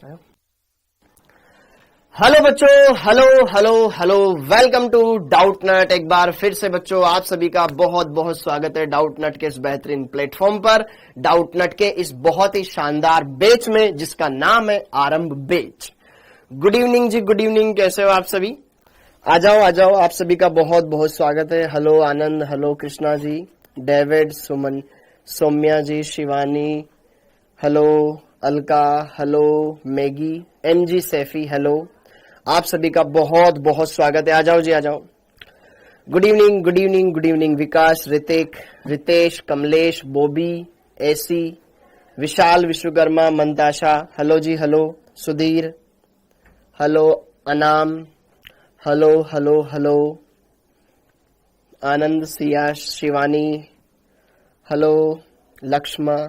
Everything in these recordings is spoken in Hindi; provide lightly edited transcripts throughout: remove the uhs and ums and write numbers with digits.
हेलो बच्चों, hello hello hello, welcome to Doubtnut. एक बार फिर से बच्चों आप सभी का बहुत बहुत स्वागत है डाउट नट के इस बेहतरीन प्लेटफॉर्म पर, डाउट नट के इस बहुत ही शानदार बैच में जिसका नाम है आरंभ बैच। गुड इवनिंग जी, गुड इवनिंग। कैसे हो आप सभी? आ जाओ, आप सभी का बहुत बहुत स्वागत है। Hello Anand, hello Krishna ji, David, Suman, Saumya ji, Shivani, hello Alka, hello Maggie, MG Saifi, hello. आप सभी का बहुत बहुत स्वागत है। आ जाओ जी, आ जाओ। Good evening, good evening, good evening. Vikas, Hrithik, Ritesh, Kamlesh, Bobby, AC, Vishal, Vishwakarma, Mantasha, hello जी, hello. Sudhir, hello. Anam, hello hello hello. Anand, Siya, Shivani, hello. Lakshma,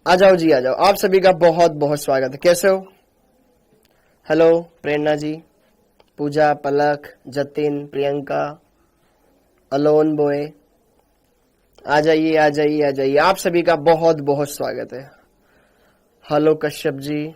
आ जाओ जी, आ जाओ। आप सभी का बहुत बहुत स्वागत है। कैसे हो? हेलो प्रेरणा जी, पूजा, पलक, जतिन, प्रियंका, अलोन बॉय, आ जाइए आ जाइए आ जाइए। आप सभी का बहुत बहुत स्वागत है। हेलो कश्यप जी,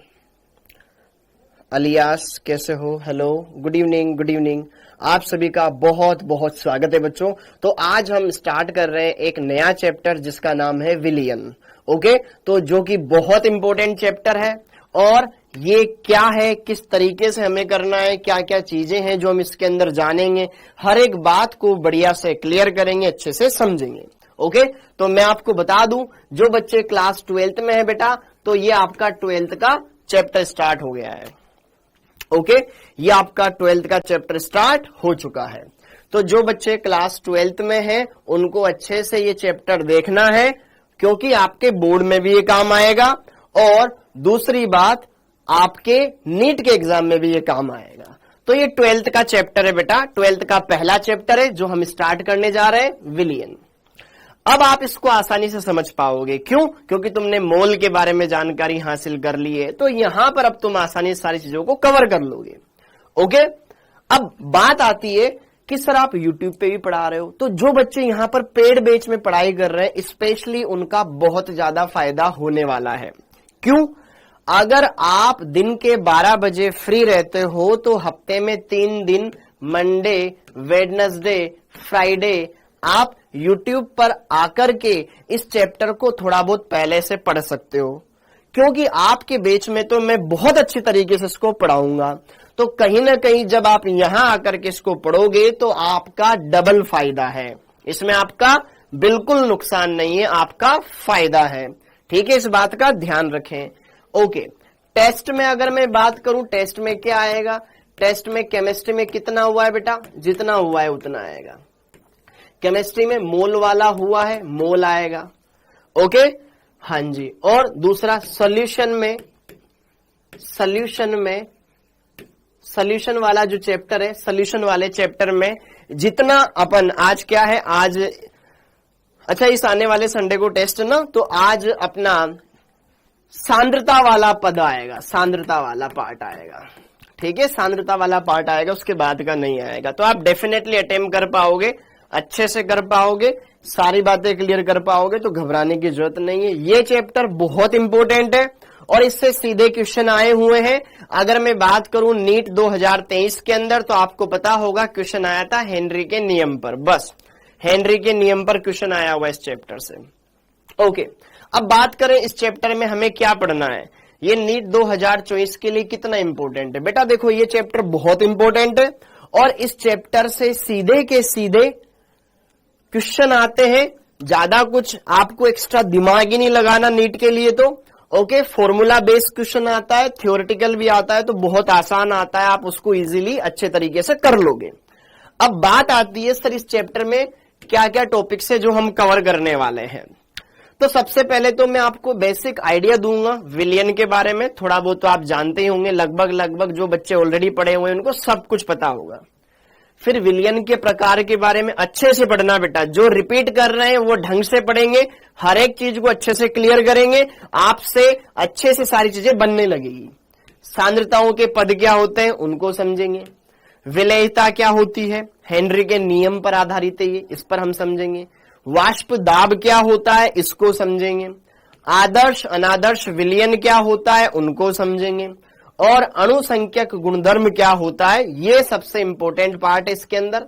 अलियास, कैसे हो? Hello, good evening, good evening. आप सभी का बहुत बहुत स्वागत है बच्चों। तो आज हम स्टार्ट कर रहे हैं एक नया चैप्टर जिसका नाम है विलियन। ओके, तो जो कि बहुत इंपॉर्टेंट चैप्टर है। और ये क्या है, किस तरीके से हमें करना है, क्या क्या चीजें हैं जो हम इसके अंदर जानेंगे, हर एक बात को बढ़िया से क्लियर करेंगे, अच्छे से समझेंगे। ओके, तो मैं आपको बता दूं, जो बच्चे क्लास 12th में है बेटा, तो ये आपका 12th का चैप्टर स्टार्ट हो गया है। ओके, ये आपका 12th का चैप्टर स्टार्ट हो चुका है। तो जो बच्चे क्लास 12th में हैं उनको अच्छे से ये चैप्टर देखना है, क्योंकि आपके बोर्ड में भी ये काम आएगा और दूसरी बात आपके नीट के एग्जाम में भी ये काम आएगा। तो ये 12th का चैप्टर है बेटा, 12th का पहला चैप्टर है जो हम स्टार्ट करने जा रहे हैं, विलियन। अब आप इसको आसानी से समझ पाओगे। क्यों? क्योंकि तुमने मोल के बारे में जानकारी हासिल कर ली है, तो यहां पर अब तुम आसानी से सारी चीजों को कवर कर लोगे। ओके, अब बात आती है कि सर आप YouTube पे भी पढ़ा रहे हो, तो जो बच्चे यहां पर पेड बैच में पढ़ाई कर रहे हैं स्पेशली उनका बहुत ज्यादा फायदा होने वाला है। क्यों? अगर आप दिन के 12 बजे फ्री रहते हो तो हफ्ते में 3 दिन, मंडे, वेडनेसडे, फ्राइडे, आप YouTube पर आकर के इस चैप्टर को थोड़ा बहुत पहले से पढ़ सकते हो। क्योंकि आपके बैच में तो मैं बहुत अच्छी तरीके से इसको पढ़ाऊंगा, तो कहीं ना कहीं जब आप यहां आकर के इसको पढ़ोगे तो आपका डबल फायदा है। इसमें आपका बिल्कुल नुकसान नहीं है, आपका फायदा है। ठीक है, इस बात का ध्यान रखें। ओके, टेस्ट में अगर मैं बात करूं, टेस्ट में क्या आएगा? टेस्ट में केमिस्ट्री में कितना हुआ है बेटा? जितना हुआ है उतना आएगा। केमिस्ट्री में मोल वाला हुआ है, मोल आएगा। ओके, हाँ जी। और दूसरा सॉल्यूशन वाला जो चैप्टर है, सॉल्यूशन वाले चैप्टर में जितना अपन आज क्या है, आज अच्छा इस आने वाले संडे को टेस्ट ना, तो आज अपना सांद्रता वाला पद आएगा, सांद्रता वाला पार्ट आएगा। ठीक है, सांद्रता वाला पार्ट आएगा, उसके बाद का नहीं आएगा। तो आप डेफिनेटली अटेम्प्ट कर पाओगे, अच्छे से कर पाओगे, सारी बातें क्लियर कर पाओगे, तो घबराने की जरूरत नहीं है। ये चैप्टर बहुत इंपॉर्टेंट है और इससे सीधे क्वेश्चन आए हुए हैं। अगर मैं बात करूं नीट 2023 के अंदर, तो आपको पता होगा क्वेश्चन आया था हेनरी के नियम पर। बस हेनरी के नियम पर क्वेश्चन आया हुआ इस चैप्टर से। ओके, अब बात करें इस चैप्टर में हमें क्या पढ़ना है, ये नीट 2024 के लिए कितना इंपॉर्टेंट है। बेटा देखो, ये चैप्टर बहुत इंपॉर्टेंट है और इस चैप्टर से सीधे के सीधे क्वेश्चन आते हैं। ज्यादा कुछ आपको एक्स्ट्रा दिमाग ही नहीं लगाना नीट के लिए। तो ओके, फॉर्मूला बेस्ड क्वेश्चन आता है, थ्योरेटिकल भी आता है, तो बहुत आसान आता है, आप उसको इजीली अच्छे तरीके से कर लोगे। अब बात आती है सर इस चैप्टर में क्या क्या टॉपिक्स है जो हम कवर करने वाले हैं। तो सबसे पहले तो मैं आपको बेसिक आइडिया दूंगा विलियन के बारे में। थोड़ा बहुत तो आप जानते ही होंगे, लगभग जो बच्चे ऑलरेडी पढ़े हुए हैं उनको सब कुछ पता होगा। फिर विलियन के प्रकार के बारे में अच्छे से पढ़ना बेटा, जो रिपीट कर रहे हैं वो ढंग से पढ़ेंगे, हर एक चीज को अच्छे से क्लियर करेंगे, आपसे अच्छे से सारी चीजें बनने लगेगी। सांद्रताओं के पद क्या होते हैं उनको समझेंगे, विलेयता क्या होती है, हेनरी के नियम पर आधारित है ये, इस पर हम समझेंगे। वाष्प दाब क्या होता है इसको समझेंगे। आदर्श अनादर्श विलयन क्या होता है उनको समझेंगे, और अणुसंख्यक गुणधर्म क्या होता है, ये सबसे इंपॉर्टेंट पार्ट है इसके अंदर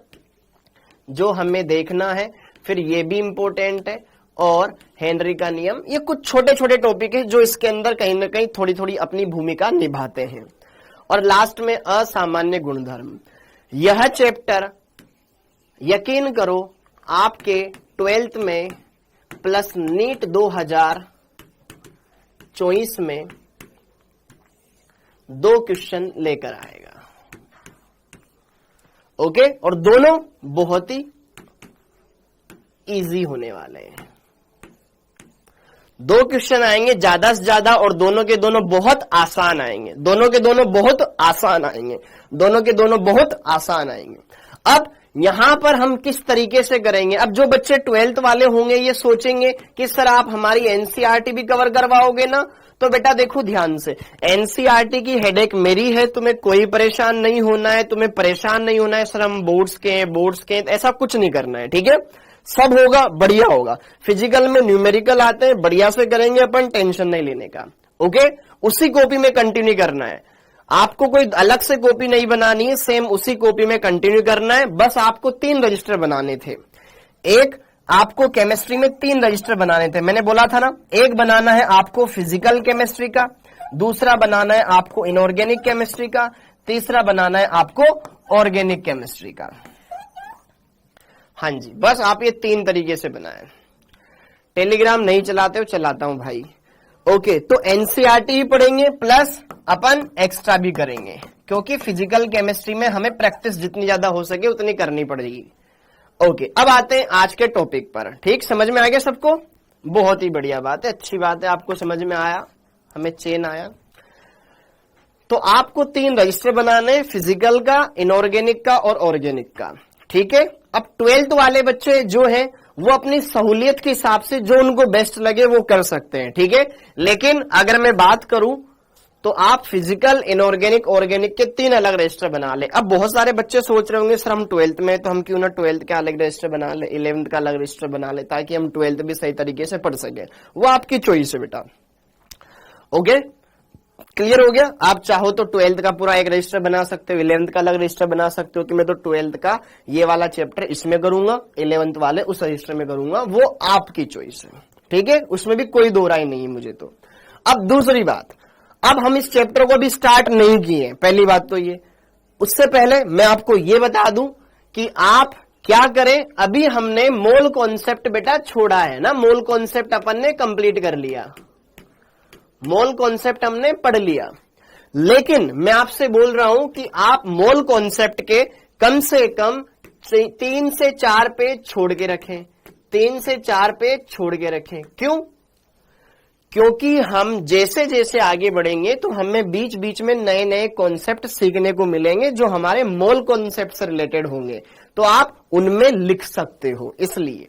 जो हमें देखना है। फिर ये भी इंपॉर्टेंट है, और हेनरी का नियम, ये कुछ छोटे छोटे टॉपिक है जो इसके अंदर कहीं ना कहीं थोड़ी थोड़ी अपनी भूमिका निभाते हैं। और लास्ट में असामान्य गुणधर्म। यह चैप्टर यकीन करो आपके 12th में प्लस नीट 2024 में 2 क्वेश्चन लेकर आएगा। ओके, और दोनों बहुत ही इजी होने वाले हैं। 2 क्वेश्चन आएंगे ज्यादा से ज्यादा, और दोनों के दोनों बहुत आसान आएंगे, दोनों के दोनों बहुत आसान आएंगे, दोनों के दोनों बहुत आसान आएंगे। अब यहां पर हम किस तरीके से करेंगे, अब जो बच्चे 12th वाले होंगे ये सोचेंगे कि सर आप हमारी एनसीईआरटी भी कवर करवाओगे ना, तो बेटा देखो ध्यान से, एनसीईआरटी की हेडेक मेरी है, तुम्हें कोई परेशान नहीं होना है, तुम्हें परेशान नहीं होना है सर हम बोर्ड्स के ऐसा कुछ नहीं करना है, ठीक है। सब होगा, बढ़िया होगा। फिजिकल में न्यूमेरिकल आते हैं, बढ़िया से करेंगे अपन, टेंशन नहीं लेने का। ओके, उसी कॉपी में कंटिन्यू करना है, आपको कोई अलग से कॉपी नहीं बनानी है, सेम उसी कॉपी में कंटिन्यू करना है। बस आपको 3 रजिस्टर बनाने थे। एक आपको केमिस्ट्री में 3 रजिस्टर बनाने थे, मैंने बोला था ना। एक बनाना है आपको फिजिकल केमिस्ट्री का, दूसरा बनाना है आपको इनऑर्गेनिक केमिस्ट्री का, तीसरा बनाना है आपको ऑर्गेनिक केमिस्ट्री का। हाँ जी, बस आप ये 3 तरीके से बनाए। टेलीग्राम नहीं चलाते हो, चलाता हूं भाई। ओके, तो एनसीईआरटी भी पढ़ेंगे प्लस अपन एक्स्ट्रा भी करेंगे, क्योंकि फिजिकल केमिस्ट्री में हमें प्रैक्टिस जितनी ज्यादा हो सके उतनी करनी पड़ेगी। ओके, अब आते हैं आज के टॉपिक पर। ठीक, समझ में आ गया सबको? बहुत ही बढ़िया बात है, अच्छी बात है, आपको समझ में आया, हमें चेन आया। तो आपको 3 रजिस्टर बनाने, फिजिकल का, इनऑर्गेनिक का और ऑर्गेनिक का। ठीक है, अब 12th वाले बच्चे जो हैं वो अपनी सहूलियत के हिसाब से जो उनको बेस्ट लगे वो कर सकते हैं। ठीक है, लेकिन अगर मैं बात करूं तो आप फिजिकल, इनऑर्गेनिक, ऑर्गेनिक के 3 अलग रजिस्टर बना ले। अब बहुत सारे बच्चे सोच रहे होंगे सर हम 12th में, तो हम क्यों ना 12th का अलग रजिस्टर बना ले, 11th का अलग रजिस्टर बना ले, ताकि हम 12th भी सही तरीके से पढ़ सके। वो आपकी चॉइस है बेटा। ओके, क्लियर हो गया? आप चाहो तो 12th का पूरा एक रजिस्टर बना सकते हो, 11th का अलग रजिस्टर बना सकते हो कि मैं तो 12th का ये वाला चैप्टर इसमें करूंगा, 11th वाले उस रजिस्टर में करूंगा, वो आपकी चॉइस है। ठीक है, उसमें भी कोई दो राय नहीं है मुझे तो। अब दूसरी बात, अब हम इस चैप्टर को भी स्टार्ट नहीं किए, पहली बात तो ये। उससे पहले मैं आपको ये बता दूं कि आप क्या करें। अभी हमने मोल कॉन्सेप्ट बेटा छोड़ा है ना, मोल कॉन्सेप्ट अपन ने कंप्लीट कर लिया, मोल कॉन्सेप्ट हमने पढ़ लिया। लेकिन मैं आपसे बोल रहा हूं कि आप मोल कॉन्सेप्ट के कम से कम 3 से 4 पेज छोड़ के रखें, 3 से 4 पेज छोड़ के रखें। क्यों? क्योंकि हम जैसे जैसे आगे बढ़ेंगे तो हमें बीच बीच में नए नए कॉन्सेप्ट सीखने को मिलेंगे जो हमारे मोल कॉन्सेप्ट से रिलेटेड होंगे, तो आप उनमें लिख सकते हो, इसलिए।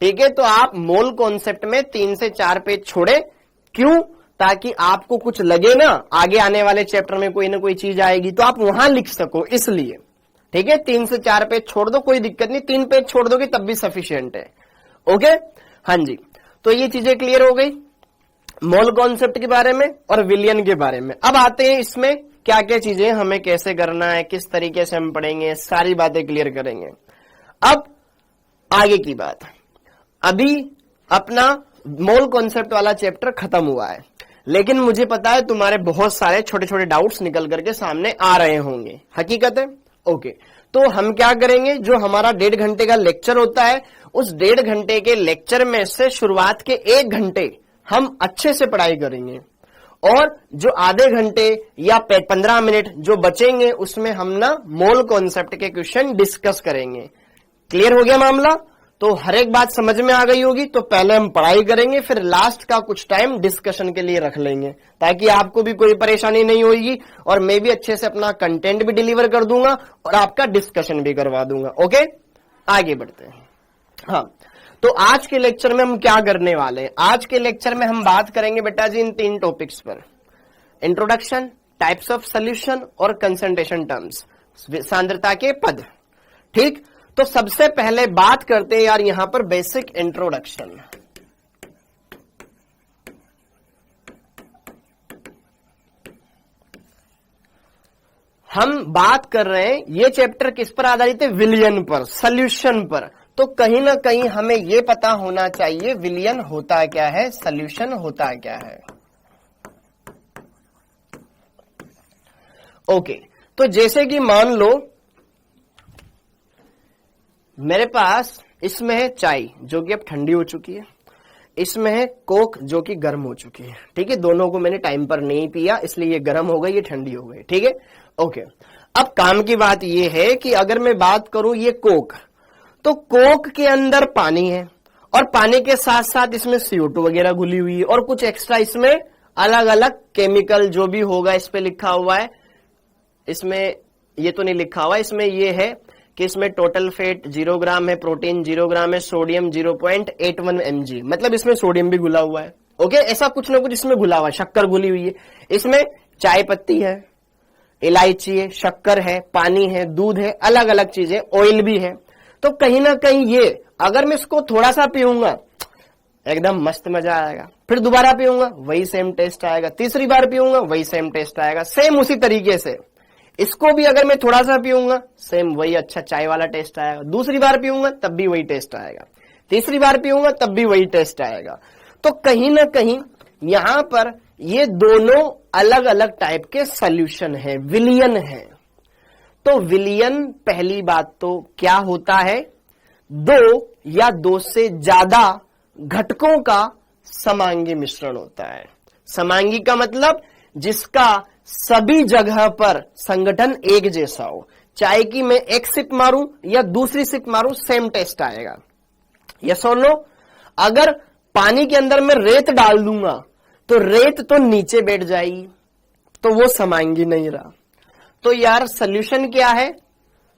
ठीक है, तो आप मोल कॉन्सेप्ट में 3 से 4 पेज छोड़े। क्यों? ताकि आपको कुछ लगे ना, आगे आने वाले चैप्टर में कोई ना कोई चीज आएगी तो आप वहां लिख सको, इसलिए। ठीक है, 3 से 4 पेज छोड़ दो, कोई दिक्कत नहीं, 3 पेज छोड़ दोगे तब भी सफिशिएंट है। ओके, हाँ जी, तो ये चीजें क्लियर हो गई मोल कॉन्सेप्ट के बारे में और विलियन के बारे में। अब आते हैं इसमें क्या क्या चीजें हमें कैसे करना है, किस तरीके से हम पढ़ेंगे, सारी बातें क्लियर करेंगे। अब आगे की बात, अभी अपना मोल कॉन्सेप्ट वाला चैप्टर खत्म हुआ है, लेकिन मुझे पता है तुम्हारे बहुत सारे छोटे छोटे डाउट्स निकल करके सामने आ रहे होंगे, हकीकत है। ओके, तो हम क्या करेंगे, जो हमारा 1.5 घंटे का लेक्चर होता है, उस 1.5 घंटे के लेक्चर में से शुरुआत के 1 घंटे हम अच्छे से पढ़ाई करेंगे, और जो आधे घंटे या 15 मिनट जो बचेंगे उसमें हम ना मोल कॉन्सेप्ट के क्वेश्चन डिस्कस करेंगे। क्लियर हो गया मामला? तो हर एक बात समझ में आ गई होगी। तो पहले हम पढ़ाई करेंगे, फिर लास्ट का कुछ टाइम डिस्कशन के लिए रख लेंगे, ताकि आपको भी कोई परेशानी नहीं होगी, और मैं भी अच्छे से अपना कंटेंट भी डिलीवर कर दूंगा और आपका डिस्कशन भी करवा दूंगा। ओके, आगे बढ़ते हैं। हाँ, तो आज के लेक्चर में हम क्या करने वाले हैं? आज के लेक्चर में हम बात करेंगे बेटा जी इन 3 टॉपिक्स पर, इंट्रोडक्शन, टाइप्स ऑफ सॉल्यूशन और कंसंट्रेशन टर्म्स, सांद्रता के पद। ठीक, तो सबसे पहले बात करते हैं यार यहां पर बेसिक इंट्रोडक्शन। हम बात कर रहे हैं, ये चैप्टर किस पर आधारित है? विलियन पर, सॉल्यूशन पर। तो कहीं ना कहीं हमें ये पता होना चाहिए विलियन होता क्या है, सॉल्यूशन होता क्या है। ओके, तो जैसे कि मान लो मेरे पास इसमें है चाय जो कि अब ठंडी हो चुकी है, इसमें है कोक जो कि गर्म हो चुकी है। ठीक है, दोनों को मैंने टाइम पर नहीं पिया इसलिए ये गर्म हो गई, ये ठंडी हो गई। ठीक है, ओके। अब काम की बात ये है कि अगर मैं बात करूं ये कोक, तो कोक के अंदर पानी है और पानी के साथ साथ इसमें CO2 वगैरह घुली हुई है और कुछ एक्स्ट्रा इसमें अलग अलग केमिकल जो भी होगा इस पे लिखा हुआ है। इसमें ये तो नहीं लिखा हुआ, इसमें ये है कि इसमें टोटल फैट 0 ग्राम है, प्रोटीन 0 ग्राम है, सोडियम 0.81 mg, मतलब इसमें सोडियम भी घुला हुआ है। ओके, ऐसा कुछ ना कुछ इसमें घुला हुआ है, शक्कर घुली हुई है, इसमें चाय पत्ती है, इलायची है, शक्कर है, पानी है, दूध है, अलग अलग चीजें, ऑयल भी है। तो कहीं ना कहीं ये अगर मैं इसको थोड़ा सा पीऊंगा एकदम मस्त मजा आएगा, फिर दोबारा पीऊंगा वही सेम टेस्ट आएगा, तीसरी बार पीऊंगा वही सेम टेस्ट आएगा। सेम उसी तरीके से इसको भी अगर मैं थोड़ा सा पीऊंगा सेम वही अच्छा चाय वाला टेस्ट आएगा, दूसरी बार पीऊंगा तब भी वही टेस्ट आएगा, तीसरी बार पीऊंगा तब भी वही टेस्ट आएगा। तो कहीं ना कहीं यहां पर ये दोनों अलग अलग टाइप के सॉल्यूशन है, विलियन है। तो विलियन पहली बात तो क्या होता है? 2 या 2 से ज्यादा घटकों का समांगी मिश्रण होता है। समांगी का मतलब जिसका सभी जगह पर संगठन एक जैसा हो। चाय की मैं एक सिप मारूं या दूसरी सिप मारूं सेम टेस्ट आएगा। यस और नो? अगर पानी के अंदर मैं रेत डाल दूंगा तो रेत तो नीचे बैठ जाएगी, तो वो समांगी नहीं रहा। तो यार सॉल्यूशन क्या है?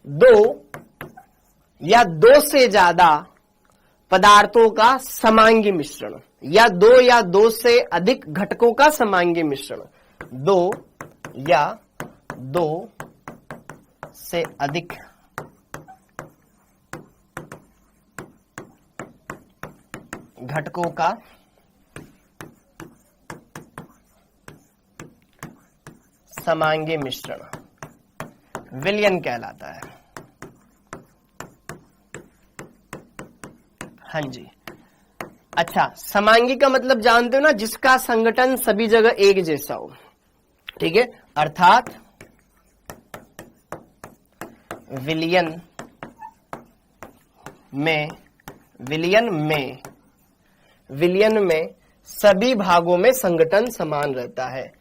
2 या 2 से ज्यादा पदार्थों का समांगी मिश्रण या 2 या 2 से अधिक घटकों का समांगी मिश्रण। 2 या 2 से अधिक घटकों का समांगी मिश्रण विलियन कहलाता है। हाँ जी, अच्छा, समांगी का मतलब जानते हो ना, जिसका संगठन सभी जगह एक जैसा हो। ठीक है, अर्थात विलियन में सभी भागों में संगठन समान रहता है।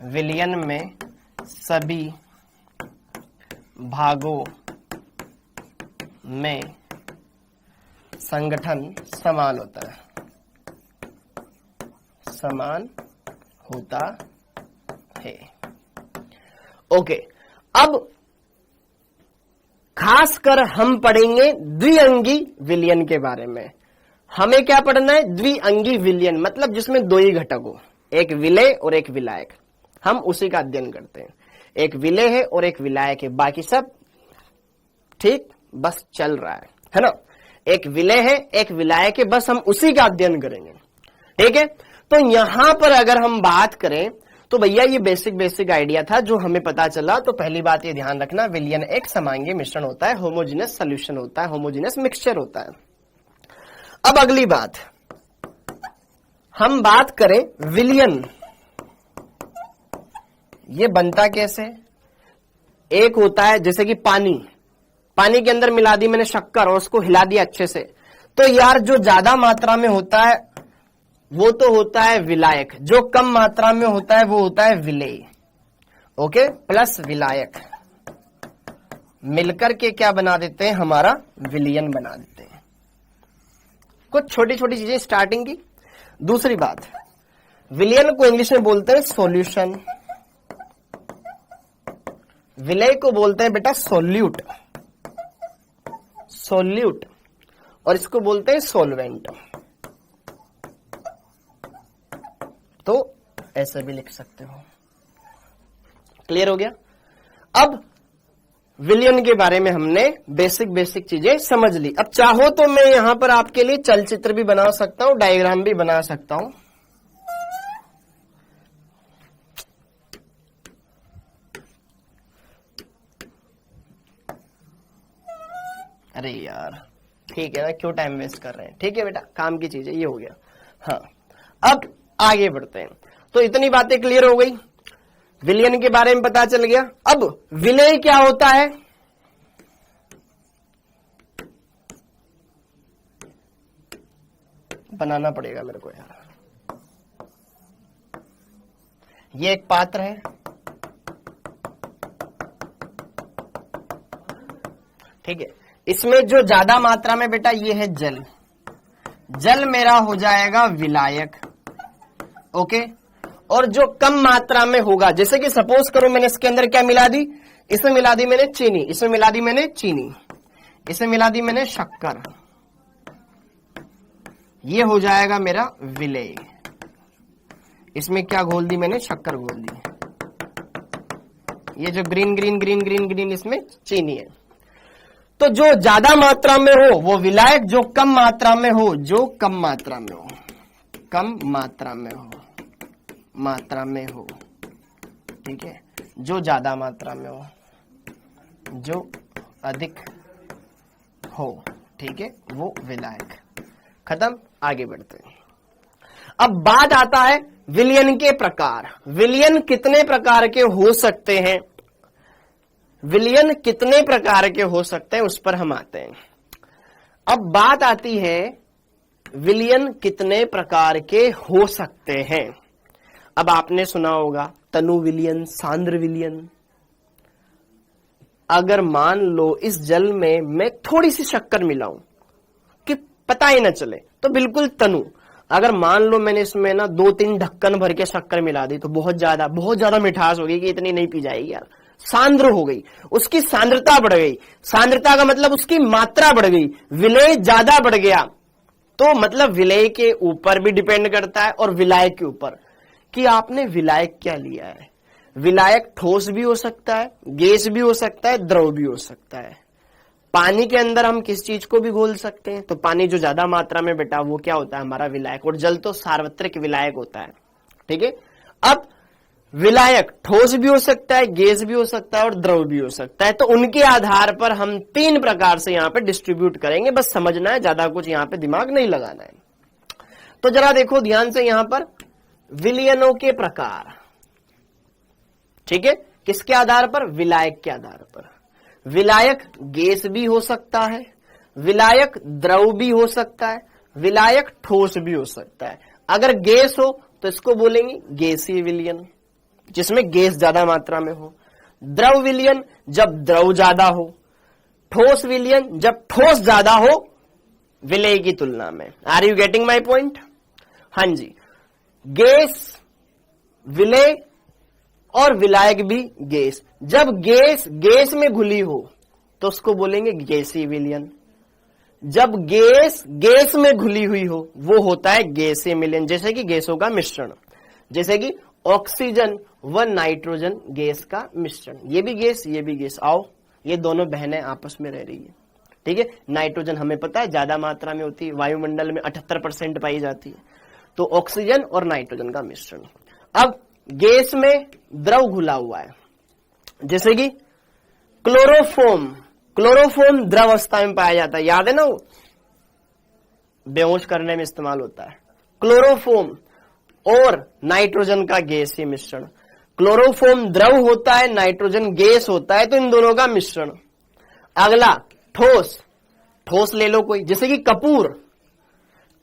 विलियन में सभी भागों में संगठन समान होता है, समान होता है। ओके, अब खासकर हम पढ़ेंगे द्विअंगी विलियन के बारे में। हमें क्या पढ़ना है? द्विअंगी विलियन, मतलब जिसमें 2 ही घटक हो, एक विलेय और एक विलायक। हम उसी का अध्ययन करते हैं। एक विलेय है और एक विलायक है, बाकी सब ठीक बस चल रहा है ना। एक विलेय है, एक विलायक है, बस हम उसी का अध्ययन करेंगे। ठीक है, तो यहां पर अगर हम बात करें तो भैया ये बेसिक आइडिया था जो हमें पता चला। तो पहली बात ये ध्यान रखना, विलियन एक समांगी मिश्रण होता है, होमोजेनस सॉल्यूशन होता है, होमोजेनस मिक्सचर होता है। अब अगली बात, हम बात करें विलियन, ये बनता कैसे? एक होता है जैसे कि पानी के अंदर मिला दी मैंने शक्कर और उसको हिला दिया अच्छे से, तो यार जो ज्यादा मात्रा में होता है वो तो होता है विलायक, जो कम मात्रा में होता है वो होता है विलेय। ओके, प्लस विलायक मिलकर के क्या बना देते हैं? हमारा विलियन बना देते हैं। कुछ छोटी छोटी चीजें स्टार्टिंग की। दूसरी बात, विलियन को इंग्लिश में बोलते हैं सॉल्यूशन, विलेय को बोलते हैं बेटा सोल्यूट, और इसको बोलते हैं सॉल्वेंट। तो ऐसे भी लिख सकते हो। क्लियर हो गया? अब विलियन के बारे में हमने बेसिक चीजें समझ ली। अब चाहो तो मैं यहां पर आपके लिए चलचित्र भी बना सकता हूं, डायग्राम भी बना सकता हूं। अरे यार ठीक है ना, क्यों टाइम वेस्ट कर रहे हैं। ठीक है बेटा, काम की चीज है, ये हो गया। हाँ, अब आगे बढ़ते हैं। तो इतनी बातें क्लियर हो गई, विलयन के बारे में पता चल गया। अब विलय क्या होता है, बनाना पड़ेगा मेरे को यार। ये एक पात्र है, ठीक है। इसमें जो ज्यादा मात्रा में बेटा ये है जल, जल मेरा हो जाएगा विलायक, ओके। और जो कम मात्रा में होगा, जैसे कि सपोज करो मैंने इसके अंदर क्या मिला दी, इसमें मिला दी मैंने चीनी, इसमें मिला दी मैंने चीनी, इसमें मिला दी मैंने शक्कर, ये हो जाएगा मेरा विलेय। इसमें क्या घोल दी मैंने, शक्कर घोल दी। ये जो green green green green green इसमें चीनी है। तो जो ज्यादा मात्रा में हो वो विलायक, जो कम मात्रा में हो, जो कम मात्रा में हो, कम मात्रा में हो, मात्रा में हो, ठीक है। जो ज्यादा मात्रा में हो, जो अधिक हो, ठीक है, वो विलायक। खत्म, आगे बढ़ते हैं। अब बात आता है विलयन के प्रकार। विलयन कितने प्रकार के हो सकते हैं, विलयन कितने प्रकार के हो सकते हैं, उस पर हम आते हैं। अब बात आती है विलयन कितने प्रकार के हो सकते हैं। अब आपने सुना होगा तनु विलयन, सांद्र विलयन। अगर मान लो इस जल में मैं थोड़ी सी शक्कर मिलाऊं कि पता ही ना चले, तो बिल्कुल तनु। अगर मान लो मैंने इसमें ना 2-3 ढक्कन भर के शक्कर मिला दी, तो बहुत ज्यादा मिठास होगी कि इतनी नहीं पी जाएगी यार, सांद्र हो गई, उसकी सांद्रता बढ़ गई। सांद्रता का मतलब उसकी मात्रा बढ़ गई, विलय ज्यादा बढ़ गया। तो मतलब विलय के ऊपर भी डिपेंड करता है और विलायक के ऊपर कि आपने विलायक क्या लिया है। विलायक ठोस भी हो सकता है, गैस भी हो सकता है, द्रव भी हो सकता है। पानी के अंदर हम किस चीज को भी घोल सकते हैं, तो पानी जो ज्यादा मात्रा में बेटा वो क्या होता है, हमारा विलायक। और जल तो सार्वत्रिक विलायक होता है, ठीक है। अब विलायक ठोस भी हो सकता है, गैस भी हो सकता है और द्रव भी हो सकता है। तो उनके आधार पर हम 3 प्रकार से यहां पे डिस्ट्रीब्यूट करेंगे, बस समझना है, ज्यादा कुछ यहां पे दिमाग नहीं लगाना है। तो जरा देखो ध्यान से यहां पर विलयनों के प्रकार, ठीक है, किसके आधार पर, विलायक के आधार पर। विलायक गैस भी हो सकता है, विलायक द्रव भी हो सकता है, विलायक ठोस भी हो सकता है। अगर गैस हो तो इसको बोलेंगे गैसीय विलयन, जिसमें गैस ज्यादा मात्रा में हो। द्रव विलयन जब द्रव ज्यादा हो। ठोस विलयन जब ठोस ज्यादा हो विलय की तुलना में। Are you getting my point? हाँ जी, गैस विलय और विलायक भी गैस। जब गैस में घुली हो तो उसको बोलेंगे गैसीय विलयन। जब गैस में घुली हुई हो वो होता है गैसीय विलयन, जैसे कि गैसों का मिश्रण, जैसे कि ऑक्सीजन व नाइट्रोजन गैस का मिश्रण। ये भी गैस, ये भी गैस। आओ, ये दोनों बहनें आपस में रह रही है, ठीक है। नाइट्रोजन हमें पता है ज्यादा मात्रा में होती है, वायुमंडल में 78% पाई जाती है। तो ऑक्सीजन और नाइट्रोजन का मिश्रण। अब गैस में द्रव घुला हुआ है, जैसे कि क्लोरोफॉर्म। क्लोरोफॉर्म द्रव अवस्था में पाया जाता है, याद है ना, वो बेहोश करने में इस्तेमाल होता है। क्लोरोफॉर्म और नाइट्रोजन का गैसीय मिश्रण। क्लोरोफॉर्म द्रव होता है, नाइट्रोजन गैस होता है, तो इन दोनों का मिश्रण। अगला ठोस। ठोस ले लो कोई, जैसे कि कपूर।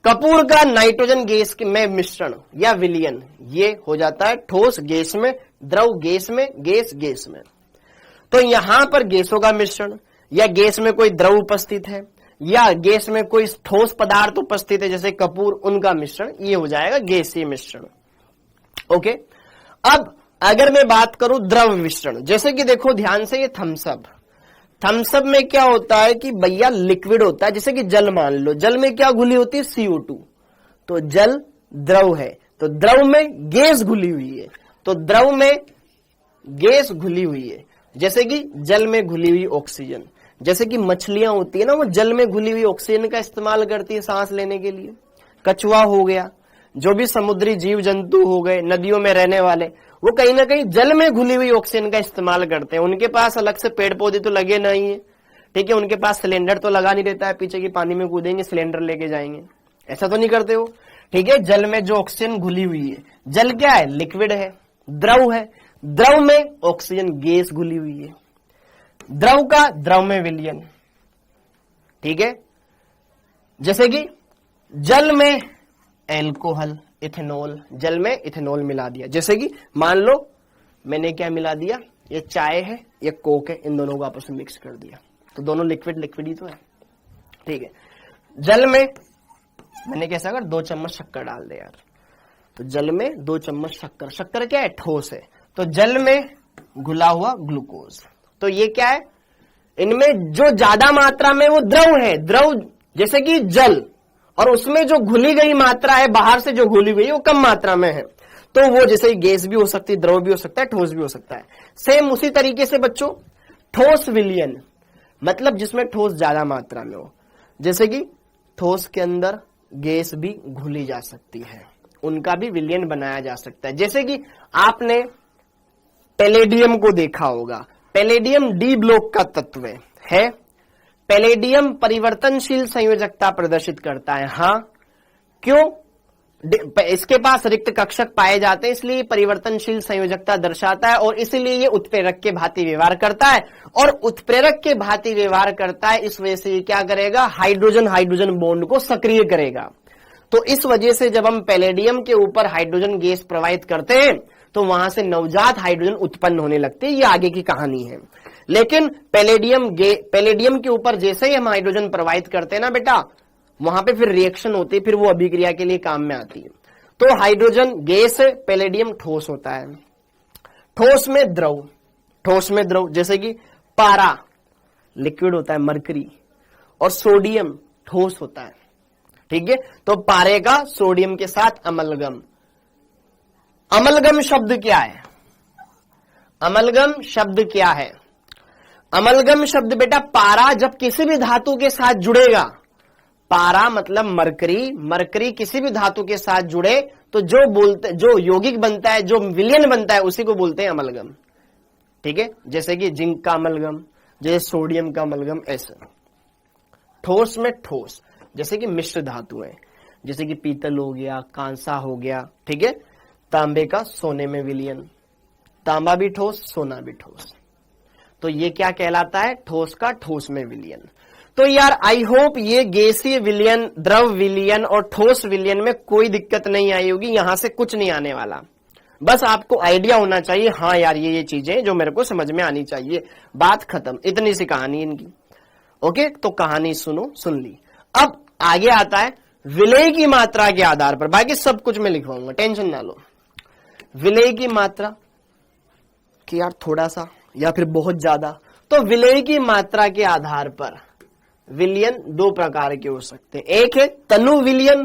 कपूर का नाइट्रोजन गैस में मिश्रण या विलयन, ये हो जाता है ठोस गैस में, द्रव गैस में, गैस गैस में। तो यहां पर गैसों का मिश्रण, या गैस में कोई द्रव उपस्थित है, या गैस में कोई ठोस पदार्थ उपस्थित है जैसे कपूर, उनका मिश्रण, ये हो जाएगा गैसीय मिश्रण। ओके। अब अगर मैं बात करूं द्रव मिश्रण, जैसे कि देखो ध्यान से, ये थम्सअप। थम्सअप में क्या होता है कि भैया लिक्विड होता है, जैसे कि जल मान लो, जल में क्या घुली होती है, CO2। तो जल द्रव है, तो द्रव में गैस घुली हुई है, तो द्रव में गैस घुली हुई है, जैसे कि जल में घुली हुई ऑक्सीजन। जैसे कि मछलियां होती है ना, वो जल में घुली हुई ऑक्सीजन का इस्तेमाल करती है सांस लेने के लिए। कछुआ हो गया, जो भी समुद्री जीव जंतु हो गए, नदियों में रहने वाले, वो कहीं ना कहीं जल में घुली हुई ऑक्सीजन का इस्तेमाल करते हैं। उनके पास अलग से पेड़ पौधे तो लगे नहीं है, ठीक है, उनके पास सिलेंडर तो लगा नहीं रहता है पीछे की पानी में कूदेंगे सिलेंडर लेके जाएंगे, ऐसा तो नहीं करते हो। ठीक है, जल में जो ऑक्सीजन घुली हुई है, जल क्या है, लिक्विड है, द्रव है, द्रव में ऑक्सीजन गैस घुली हुई है, द्रव का द्रव में विलयन। ठीक है, जैसे कि जल में एल्कोहल, इथेनॉल, जल में इथेनॉल मिला दिया। जैसे कि मान लो मैंने क्या मिला दिया, ये चाय है, ये कोक है, इन दोनों को आपस में मिक्स कर दिया, तो दोनों लिक्विड लिक्विड ही तो है। ठीक है, जल में मैंने कैसा कर 2 चम्मच शक्कर डाल दे यार, तो जल में 2 चम्मच शक्कर, शक्कर क्या है, ठोस है, तो जल में घुला हुआ ग्लूकोज, तो ये क्या है, इनमें जो ज्यादा मात्रा में वो द्रव है, द्रव जैसे कि जल, और उसमें जो घुली गई मात्रा है बाहर से जो घुली गई वो कम मात्रा में है, तो वो जैसे गैस भी हो सकती है, द्रव भी हो सकता है, ठोस भी हो सकता है। सेम उसी तरीके से बच्चों ठोस विलयन, मतलब जिसमें ठोस ज्यादा मात्रा में हो, जैसे कि ठोस के अंदर गैस भी घुली जा सकती है, उनका भी विलयन बनाया जा सकता है। जैसे कि आपने पैलेडियम को देखा होगा, पैलेडियम डी ब्लॉक का तत्व है, पैलेडियम परिवर्तनशील संयोजकता प्रदर्शित करता है। हाँ, क्यों, इसके पास रिक्त कक्षक पाए जाते हैं, इसलिए परिवर्तनशील संयोजकता दर्शाता है, और इसीलिए ये उत्प्रेरक के भांति व्यवहार करता है, और उत्प्रेरक के भांति व्यवहार करता है, इस वजह से ये क्या करेगा, हाइड्रोजन हाइड्रोजन बॉन्ड को सक्रिय करेगा। तो इस वजह से जब हम पैलेडियम के ऊपर हाइड्रोजन गैस प्रवाहित करते हैं तो वहां से नवजात हाइड्रोजन उत्पन्न होने लगते हैं, ये आगे की कहानी है। लेकिन पैलेडियम के ऊपर जैसे ही हम हाइड्रोजन प्रवाहित करते हैं ना बेटा, वहां पे फिर रिएक्शन होती है, फिर वो अभिक्रिया के लिए काम में आती है। तो हाइड्रोजन गैस है, पैलेडियम ठोस होता है, ठोस में द्रव, ठोस में द्रव, जैसे कि पारा लिक्विड होता है, मरकरी, और सोडियम ठोस होता है। ठीक है, तो पारे का सोडियम के साथ अमलगम, अमलगम शब्द क्या है, अमलगम शब्द क्या है, अमलगम शब्द बेटा पारा जब किसी भी धातु के साथ जुड़ेगा, पारा मतलब मरकरी, मरकरी किसी भी धातु के साथ जुड़े तो जो यौगिक बनता है, जो विलयन बनता है, उसी को बोलते हैं अमलगम। ठीक है, जैसे कि जिंक का अमलगम, जैसे सोडियम का अमलगम, ऐसे। ठोस में ठोस, जैसे कि मिश्र धातु है, जैसे कि पीतल हो गया, कांसा हो गया। ठीक है, तांबे का सोने में विलयन, तांबा भी ठोस, सोना भी ठोस, तो ये क्या कहलाता है, ठोस का ठोस में विलयन। तो यार आई होप ये गैसीय विलयन, द्रव विलयन और ठोस विलयन में कोई दिक्कत नहीं आई होगी, यहां से कुछ नहीं आने वाला, बस आपको आइडिया होना चाहिए, हाँ यार ये चीजें जो मेरे को समझ में आनी चाहिए, बात खत्म, इतनी सी कहानी इनकी। ओके, तो कहानी सुनो, सुन ली। अब आगे आता है विलय की मात्रा के आधार पर, बाकी सब कुछ मैं लिखवाऊंगा, टेंशन ना लो। विलय की मात्रा कि यार थोड़ा सा या फिर बहुत ज्यादा, तो विलय की मात्रा के आधार पर विलयन 2 प्रकार के हो सकते हैं, एक है तनु विलयन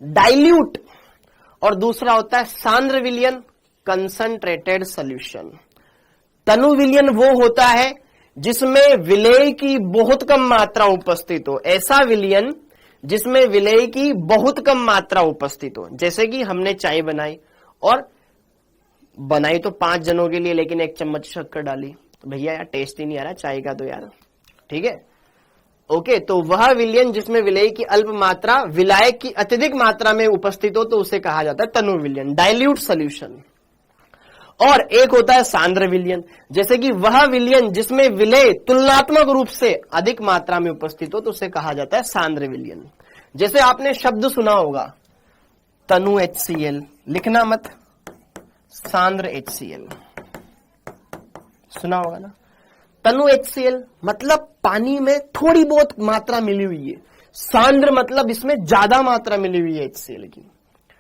डाइल्यूट, और दूसरा होता है सांद्र विलयन कंसंट्रेटेड सॉल्यूशन। तनु विलयन वो होता है जिसमें विलय की बहुत कम मात्रा उपस्थित हो, ऐसा विलयन जिसमें विलय की बहुत कम मात्रा उपस्थित हो। जैसे कि हमने चाय बनाई, और बनाई तो 5 जनों के लिए, लेकिन 1 चम्मच शक्कर डाली, तो भैया यार टेस्ट ही नहीं आ रहा चाय का तो यार। ठीक है, ओके, तो वह विलयन जिसमें विलय की अल्प मात्रा विलायक की अत्यधिक मात्रा में उपस्थित हो, तो उसे कहा जाता है तनु विलयन, डाइल्यूट सॉल्यूशन। और एक होता है सांद्र विलयन, जैसे कि वह विलयन जिसमें विलय तुलनात्मक रूप से अधिक मात्रा में उपस्थित हो, तो उसे कहा जाता है सांद्र विलयन। जैसे आपने शब्द सुना होगा तनु HCl, लिखना मत, सांद्र HCl सुना होगा ना। तनु HCl मतलब पानी में थोड़ी बहुत मात्रा मिली हुई है, सांद्र मतलब इसमें ज्यादा मात्रा मिली हुई है HCl की।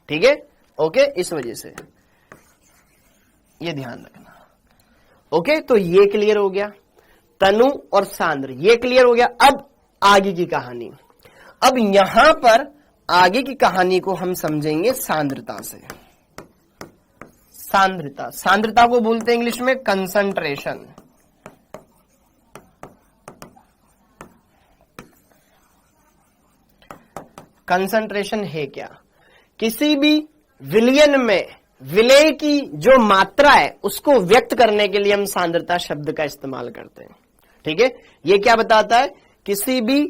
ठीक है, ओके, इस वजह से ये ध्यान रखना। ओके, तो ये क्लियर हो गया, तनु और सांद्र ये क्लियर हो गया। अब आगे की कहानी, अब यहां पर आगे की कहानी को हम समझेंगे सांद्रता से। सांद्रता, सांद्रता को बोलते हैं इंग्लिश में कंसंट्रेशन। कंसंट्रेशन है क्या, किसी भी विलयन में विलय की जो मात्रा है उसको व्यक्त करने के लिए हम सांद्रता शब्द का इस्तेमाल करते हैं। ठीक है, ये क्या बताता है? किसी भी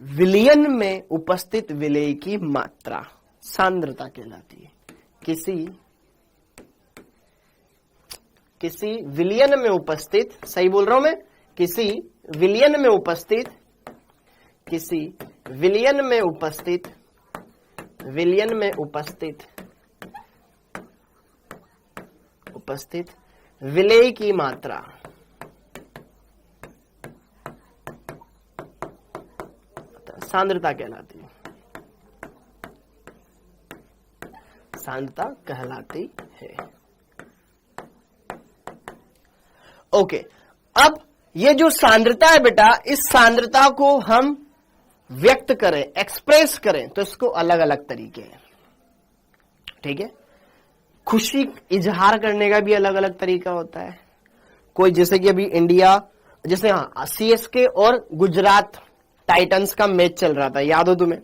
विलयन में उपस्थित विलेय की मात्रा सांद्रता कहलाती है। किसी विलयन में उपस्थित, सही बोल रहा हूं मैं, किसी विलयन में उपस्थित विलेय की मात्रा सांद्रता कहलाती है, सांद्रता कहलाती है। ओके, अब ये जो सांद्रता है बेटा, इस सांद्रता को हम व्यक्त करें, एक्सप्रेस करें, तो इसको अलग अलग तरीके हैं। ठीक है, खुशी इजहार करने का भी अलग अलग तरीका होता है। कोई जैसे कि अभी इंडिया, जैसे हाँ सीएसके और गुजरात टाइटंस का मैच चल रहा था, याद हो तुम्हें?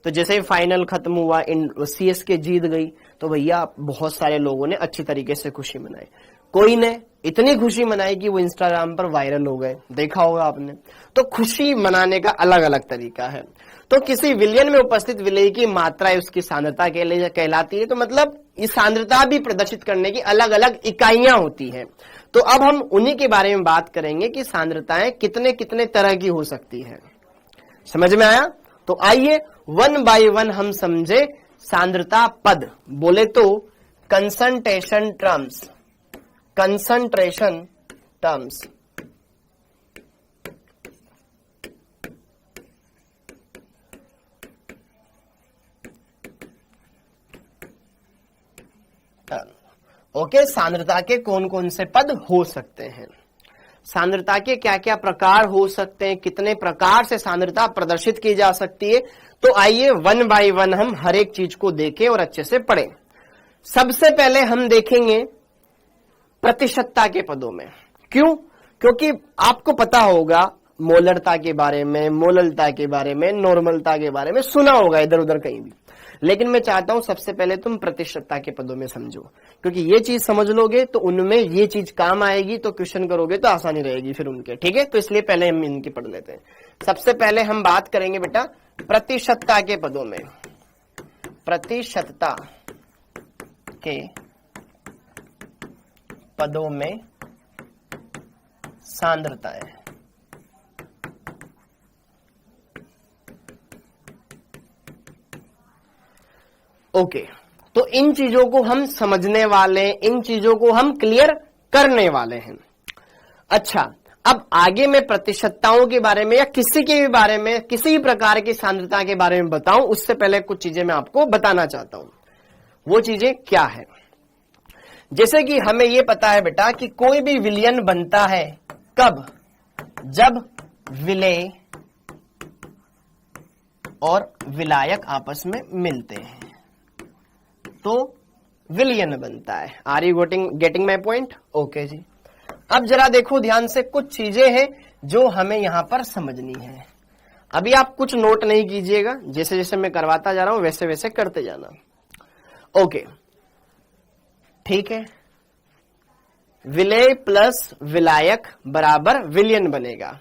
तो जैसे फाइनल खत्म हुआ, सीएसके जीत गई, तो भैया बहुत सारे लोगों ने अच्छी तरीके से खुशी मनाई। कोई ने इतनी खुशी मनाई कि वो इंस्टाग्राम पर वायरल हो गए, देखा होगा आपने। तो खुशी मनाने का अलग अलग तरीका है। तो किसी विलयन में उपस्थित विलेय की मात्रा उसकी सांद्रता कहलाती है। तो मतलब इस सांद्रता भी प्रदर्शित करने की अलग अलग इकाइयां होती हैं। तो अब हम उन्हीं के बारे में बात करेंगे कि सांद्रताएं कितने कितने तरह की हो सकती है। समझ में आया? तो आइए वन बाय वन हम समझे सांद्रता पद। बोले तो कंसंट्रेशन टर्म्स, ओके, सांद्रता के कौन कौन से पद हो सकते हैं, सांद्रता के क्या क्या प्रकार हो सकते हैं, कितने प्रकार से सांद्रता प्रदर्शित की जा सकती है। तो आइए वन बाय वन हम हर एक चीज को देखें और अच्छे से पढ़ें। सबसे पहले हम देखेंगे प्रतिशतता के पदों में। क्यों? क्योंकि आपको पता होगा मोलरता के बारे में, मोललता के बारे में, नॉर्मलता के बारे में सुना होगा इधर उधर कहीं भी, लेकिन मैं चाहता हूं सबसे पहले तुम प्रतिशतता के पदों में समझो, क्योंकि ये चीज समझ लोगे तो उनमें ये चीज काम आएगी, तो क्वेश्चन करोगे तो आसानी रहेगी फिर उनके। ठीक है, तो इसलिए पहले हम इनकी पढ़ लेते हैं। सबसे पहले हम बात करेंगे बेटा प्रतिशतता के पदों में। प्रतिशतता के पदों में सांद्रताएं। ओके, तो इन चीजों को हम समझने वाले, इन चीजों को हम क्लियर करने वाले हैं। अच्छा, अब आगे मैं प्रतिशतताओं के बारे में या किसी के भी बारे में, किसी भी प्रकार की सांद्रता के बारे में बताऊं, उससे पहले कुछ चीजें मैं आपको बताना चाहता हूं। वो चीजें क्या है? जैसे कि हमें यह पता है बेटा कि कोई भी विलयन बनता है कब? जब विलेय और विलायक आपस में मिलते हैं तो विलयन बनता है। Are you getting my point? Okay जी। अब जरा देखो ध्यान से, कुछ चीजें हैं जो हमें यहां पर समझनी है। अभी आप कुछ नोट नहीं कीजिएगा, जैसे जैसे मैं करवाता जा रहा हूं वैसे वैसे करते जाना। ओके, ठीक है, विलेय प्लस विलायक बराबर विलयन बनेगा।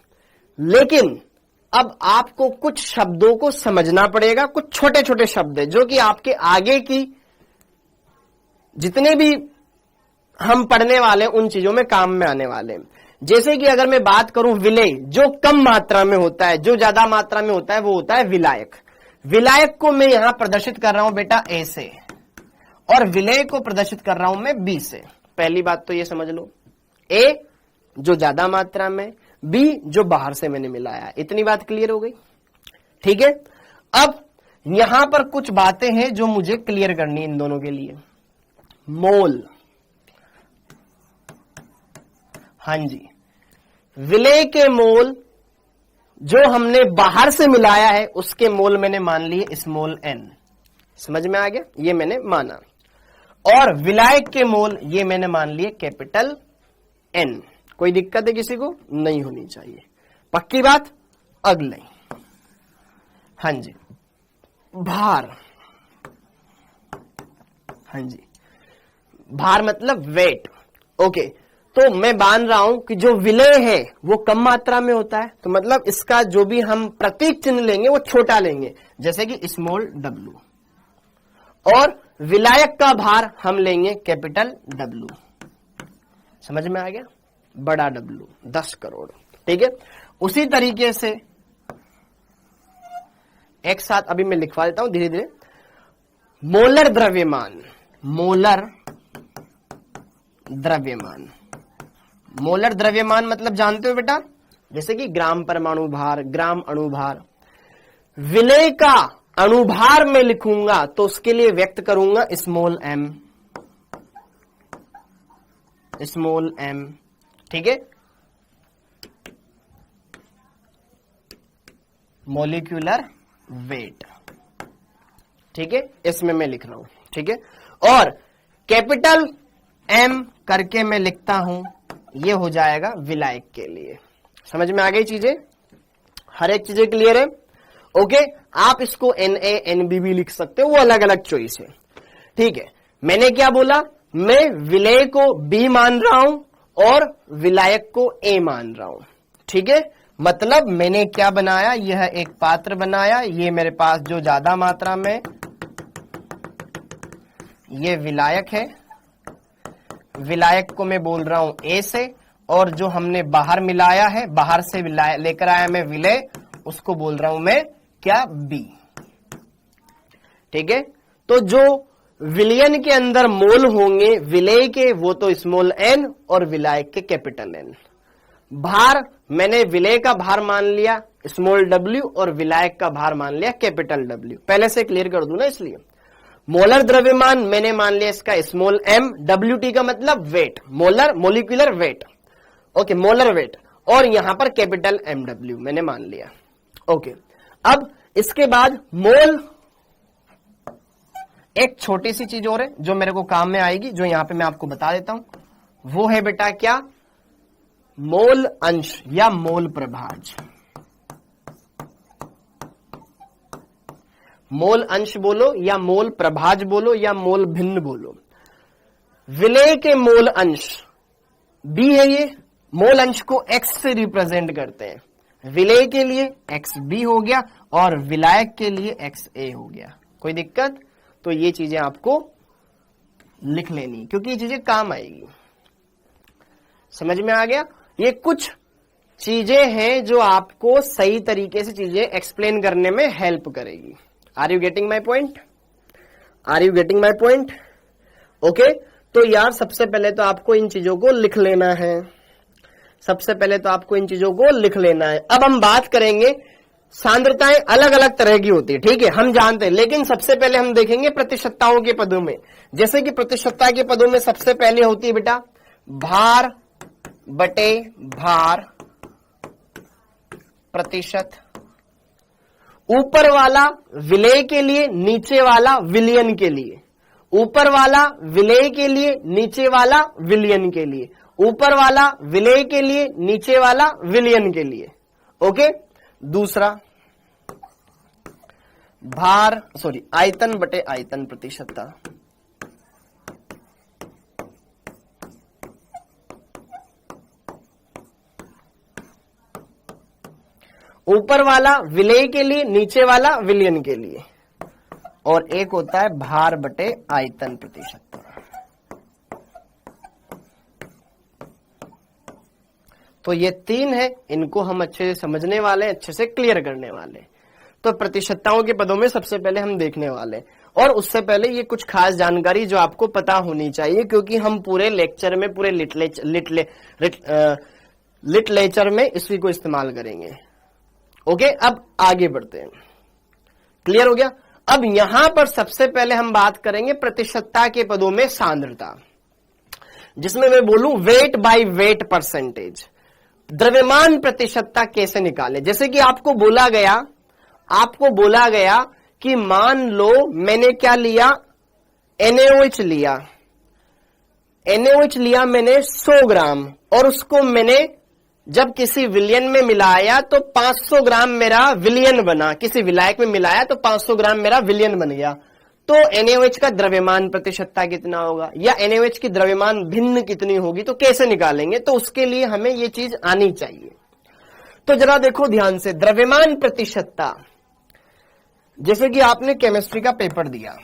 लेकिन अब आपको कुछ शब्दों को समझना पड़ेगा, कुछ छोटे छोटे शब्द है जो कि आपके आगे की जितने भी हम पढ़ने वाले उन चीजों में काम में आने वाले हैं। जैसे कि अगर मैं बात करूं विलेय, जो कम मात्रा में होता है, जो ज्यादा मात्रा में होता है वो होता है विलायक। विलायक को मैं यहां प्रदर्शित कर रहा हूं बेटा ए से, और विलेय को प्रदर्शित कर रहा हूं मैं बी से। पहली बात तो ये समझ लो, ए जो ज्यादा मात्रा में, बी जो बाहर से मैंने मिलाया। इतनी बात क्लियर हो गई? ठीक है, अब यहां पर कुछ बातें हैं जो मुझे क्लियर करनी है इन दोनों के लिए। मोल, हां जी, विलेय के मोल जो हमने बाहर से मिलाया है उसके मोल मैंने मान लिए स्मॉल एन। समझ में आ गया? ये मैंने माना। और विलायक के मोल ये मैंने मान लिए कैपिटल एन। कोई दिक्कत है किसी को? नहीं होनी चाहिए। पक्की बात? अगले, हां जी, भार, हां जी, भार मतलब वेट। ओके, तो मैं मान रहा हूं कि जो विलय है वो कम मात्रा में होता है, तो मतलब इसका जो भी हम प्रतीक चिन्ह लेंगे वो छोटा लेंगे, जैसे कि स्मॉल w, और विलायक का भार हम लेंगे कैपिटल W। समझ में आ गया? बड़ा W 10 करोड़। ठीक है, उसी तरीके से एक साथ अभी मैं लिखवा देता हूं धीरे धीरे। मोलर द्रव्यमान, मोलर द्रव्यमान, मोलर द्रव्यमान मतलब जानते हो बेटा, जैसे कि ग्राम परमाणु भार, ग्राम अणुभार। विलय का अणुभार में लिखूंगा तो उसके लिए व्यक्त करूंगा स्मॉल m, स्मॉल m। ठीक है, मॉलिक्यूलर वेट। ठीक है, इसमें मैं लिख रहा हूं। ठीक है, और कैपिटल M करके मैं लिखता हूं, ये हो जाएगा विलायक के लिए। समझ में आ गई चीजें? हर एक चीजें क्लियर है? ओके, आप इसको Na Nb भी लिख सकते हो, वो अलग अलग चॉइस है। ठीक है, मैंने क्या बोला, मैं विलय को B मान रहा हूं और विलायक को A मान रहा हूं। ठीक है, मतलब मैंने क्या बनाया, यह एक पात्र बनाया, ये मेरे पास जो ज्यादा मात्रा में ये विलायक है, विलायक को मैं बोल रहा हूं A से, और जो हमने बाहर मिलाया है, बाहर से लेकर आया मैं विलय, उसको बोल रहा हूं मैं क्या, B। ठीक है, तो जो विलयन के अंदर मोल होंगे विलय के, वो तो स्मॉल n और विलायक के कैपिटल N। भार मैंने विलय का भार मान लिया स्मॉल w और विलायक का भार मान लिया कैपिटल W। पहले से क्लियर कर दूं ना, इसलिए मोलर द्रव्यमान मैंने मान लिया इसका स्मॉल m, WT का मतलब weight, molar molecular weight. Okay, molar weight, और यहां पर कैपिटल MW मैंने मान लिया। ओके, अब इसके बाद मोल, एक छोटी सी चीज और है जो मेरे को काम में आएगी, जो यहां पे मैं आपको बता देता हूं, वो है बेटा क्या, मोल अंश या मोल प्रभाज। मोल अंश बोलो या मोल प्रभाज बोलो या मोल भिन्न बोलो। विलय के मोल अंश B है, ये मोल अंश को X से रिप्रेजेंट करते हैं। विलय के लिए XB हो गया और विलायक के लिए XA हो गया। कोई दिक्कत? तो ये चीजें आपको लिख लेनी, क्योंकि ये चीजें काम आएगी। समझ में आ गया? ये कुछ चीजें हैं जो आपको सही तरीके से चीजें एक्सप्लेन करने में हेल्प करेगी। Are you getting my point? Are you getting my point? Okay, तो यार सबसे पहले तो आपको इन चीजों को लिख लेना है, सबसे पहले तो आपको इन चीजों को लिख लेना है। अब हम बात करेंगे, सांद्रताएं अलग अलग तरह की होती है, ठीक है, हम जानते हैं, लेकिन सबसे पहले हम देखेंगे प्रतिशतताओं के पदों में। जैसे कि प्रतिशतता के पदों में सबसे पहले होती है बेटा भार बटे भार प्रतिशत। ऊपर वाला विलय के लिए, नीचे वाला विलयन के लिए। ऊपर वाला विलय के लिए, नीचे वाला विलयन के लिए। ऊपर वाला विलय के लिए, नीचे वाला विलयन के लिए। ओके, दूसरा भार आयतन बटे आयतन प्रतिशतता। ऊपर वाला विलय के लिए, नीचे वाला विलयन के लिए। और एक होता है भार बटे आयतन प्रतिशतता। तो ये तीन है, इनको हम अच्छे से समझने वाले, अच्छे से क्लियर करने वाले। तो प्रतिशतताओं के पदों में सबसे पहले हम देखने वाले, और उससे पहले ये कुछ खास जानकारी जो आपको पता होनी चाहिए, क्योंकि हम पूरे लेक्चर में, पूरे लिटरेचर में इसी को इस्तेमाल करेंगे। ओके, अब आगे बढ़ते हैं। क्लियर हो गया? अब यहां पर सबसे पहले हम बात करेंगे प्रतिशतता के पदों में सांद्रता, जिसमें मैं बोलूं वेट बाय वेट परसेंटेज। द्रव्यमान प्रतिशतता कैसे निकाले? जैसे कि आपको बोला गया कि मान लो मैंने क्या लिया, NaOH लिया, NaOH लिया मैंने 100 ग्राम, और उसको मैंने जब किसी विलयन में मिलाया तो 500 ग्राम मेरा विलयन बना। किसी विलायक में मिलाया तो 500 ग्राम मेरा विलयन बन गया। तो NaOH का द्रव्यमान प्रतिशतता कितना होगा या NaOH की द्रव्यमान भिन्न कितनी होगी, तो कैसे निकालेंगे, तो उसके लिए हमें ये चीज आनी चाहिए। तो जरा देखो ध्यान से, द्रव्यमान प्रतिशतता, जैसे कि आपने केमिस्ट्री का पेपर दिया,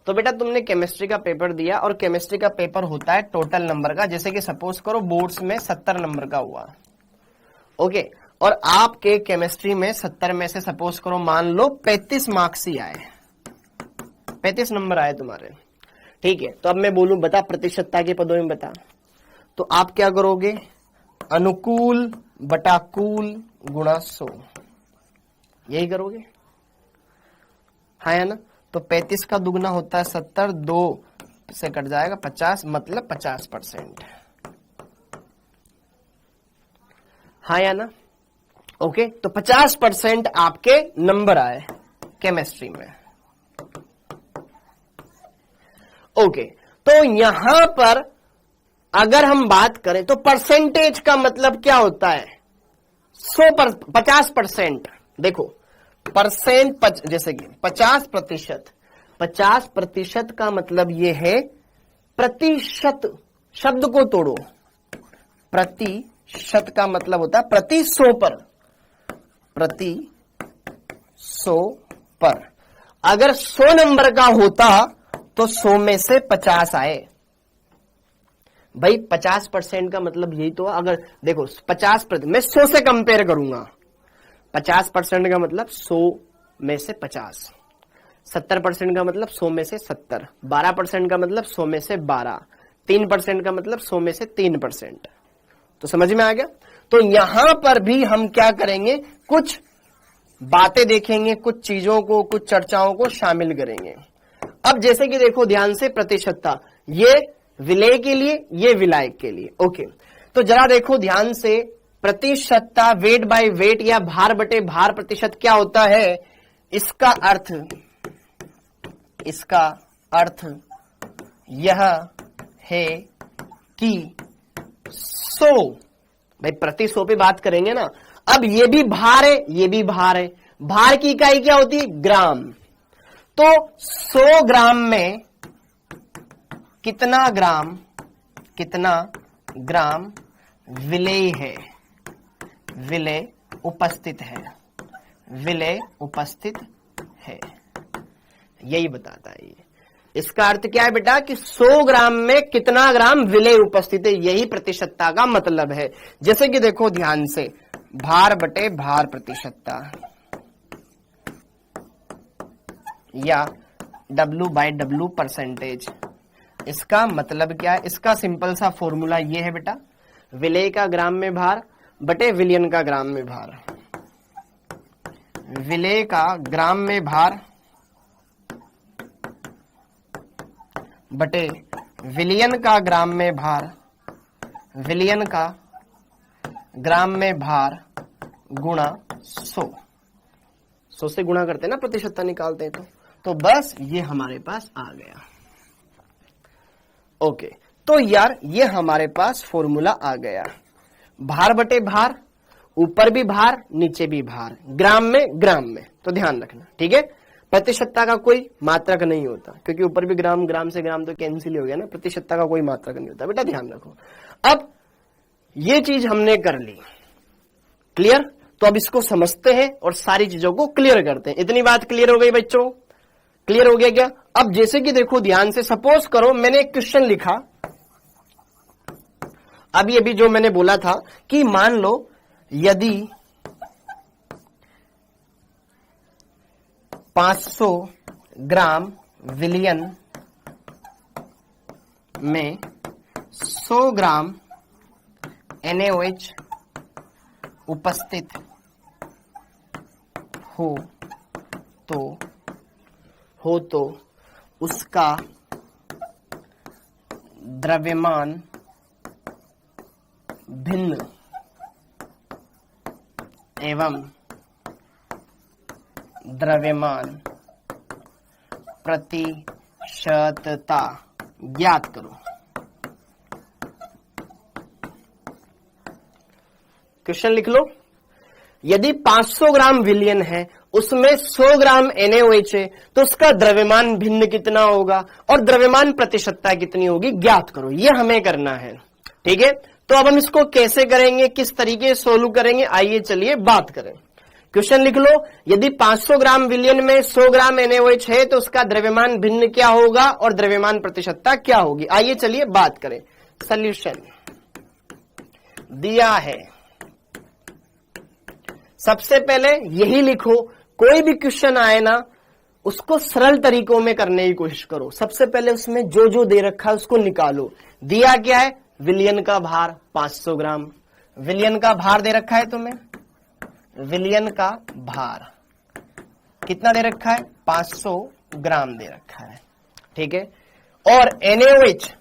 तो बेटा तुमने केमिस्ट्री का पेपर दिया और केमिस्ट्री का पेपर होता है टोटल नंबर का, जैसे कि सपोज करो बोर्ड्स में 70 नंबर का हुआ, ओके, और आपके केमिस्ट्री में 70 में से सपोज करो मान लो 35 मार्क्स ही आए, 35 नंबर आए तुम्हारे, ठीक है। तो अब मैं बोलूं बता प्रतिशतता के पदों में बता, तो आप क्या करोगे, अनुकूल बटा कूल गुणा 100, यही करोगे, हाँ है ना। तो 35 का दुगना होता है 70, 2 से कट जाएगा 50, मतलब 50%, हाँ या ना, ओके। तो 50% आपके नंबर आए केमिस्ट्री में, ओके। तो यहां पर अगर हम बात करें तो परसेंटेज का मतलब क्या होता है, 50%, देखो परसेंट, जैसे कि 50%, 50% का मतलब ये है प्रतिशत, शब्द को तोड़ो, प्रतिशत का मतलब होता है प्रति 100 पर, प्रति 100 पर। अगर 100 नंबर का होता तो 100 में से 50 आए, भाई 50% का मतलब यही तो, अगर देखो 50%, मैं 100 से कंपेयर करूंगा, 50% का मतलब 100 में से 50, 70% का मतलब 100 में से 70, 12% का मतलब 100 में से 12, 3% का मतलब 100 में से 3%। तो समझ में आ गया। तो यहां पर भी हम क्या करेंगे, कुछ बातें देखेंगे, कुछ चीजों को, कुछ चर्चाओं को शामिल करेंगे। अब जैसे कि देखो ध्यान से, प्रतिशतता, ये विलेय के लिए, ये विलायक के लिए, ओके। तो जरा देखो ध्यान से, प्रतिशतता वेट बाय वेट या भार बटे भार प्रतिशत क्या होता है, इसका अर्थ यह है कि 100, भाई प्रति 100 पे बात करेंगे ना। अब ये भी भार है, ये भी भार है, भार की इकाई क्या होती है, ग्राम। तो 100 ग्राम में कितना ग्राम विलेय है, विलेय उपस्थित है, विलेय उपस्थित है, यही बताता है ये। इसका अर्थ क्या है बेटा कि 100 ग्राम में कितना ग्राम विलेय उपस्थित है, यही प्रतिशतता का मतलब है। जैसे कि देखो ध्यान से, भार बटे भार प्रतिशतता या W/W परसेंटेज, इसका मतलब क्या है, इसका सिंपल सा फॉर्मूला ये है बेटा, विलेय का ग्राम में भार बटे विलयन का ग्राम में भार, विलेय का ग्राम में भार बटे विलयन का ग्राम में भार, विलयन का ग्राम में भार गुणा 100 से गुणा करते हैं ना, प्रतिशतता निकालते हैं तो बस ये हमारे पास आ गया, ओके। तो यार ये हमारे पास फॉर्मूला आ गया, भार बटे भार, ऊपर भी भार नीचे भी भार, ग्राम में, तो ध्यान रखना, ठीक है। प्रतिशतता का कोई मात्रक नहीं होता, क्योंकि ऊपर भी ग्राम, ग्राम से ग्राम तो कैंसिल हो गया ना, प्रतिशतता का कोई मात्रक नहीं होता, बेटा ध्यान रखो। अब ये चीज हमने कर ली क्लियर, तो अब इसको समझते हैं और सारी चीजों को क्लियर करते हैं। इतनी बात क्लियर हो गई बच्चों, क्लियर हो गया क्या। अब जैसे कि देखो ध्यान से, सपोज करो मैंने एक क्वेश्चन लिखा, अभी जो मैंने बोला था कि मान लो यदि 500 ग्राम विलयन में 100 ग्राम NaOH उपस्थित हो तो उसका द्रव्यमान भिन्न एवं द्रव्यमान प्रतिशतता ज्ञात करो। क्वेश्चन लिख लो, यदि 500 ग्राम विलयन है उसमें 100 ग्राम NaOH है, तो उसका द्रव्यमान भिन्न कितना होगा और द्रव्यमान प्रतिशतता कितनी होगी ज्ञात करो। ये हमें करना है, ठीक है। तो अब हम इसको कैसे करेंगे, किस तरीके से सोल्व करेंगे, आइए चलिए बात करें। क्वेश्चन लिख लो, यदि 500 ग्राम विलयन में 100 ग्राम NaOH है तो उसका द्रव्यमान भिन्न क्या होगा और द्रव्यमान प्रतिशतता क्या होगी। आइए चलिए बात करें। सॉल्यूशन दिया है, सबसे पहले यही लिखो, कोई भी क्वेश्चन आए ना उसको सरल तरीकों में करने की कोशिश करो। सबसे पहले उसमें जो जो दे रखा है उसको निकालो। दिया क्या है, विलयन का भार 500 ग्राम, विलयन का भार दे रखा है तुम्हें, विलयन का भार कितना दे रखा है, 500 ग्राम दे रखा है, ठीक है। और NaOH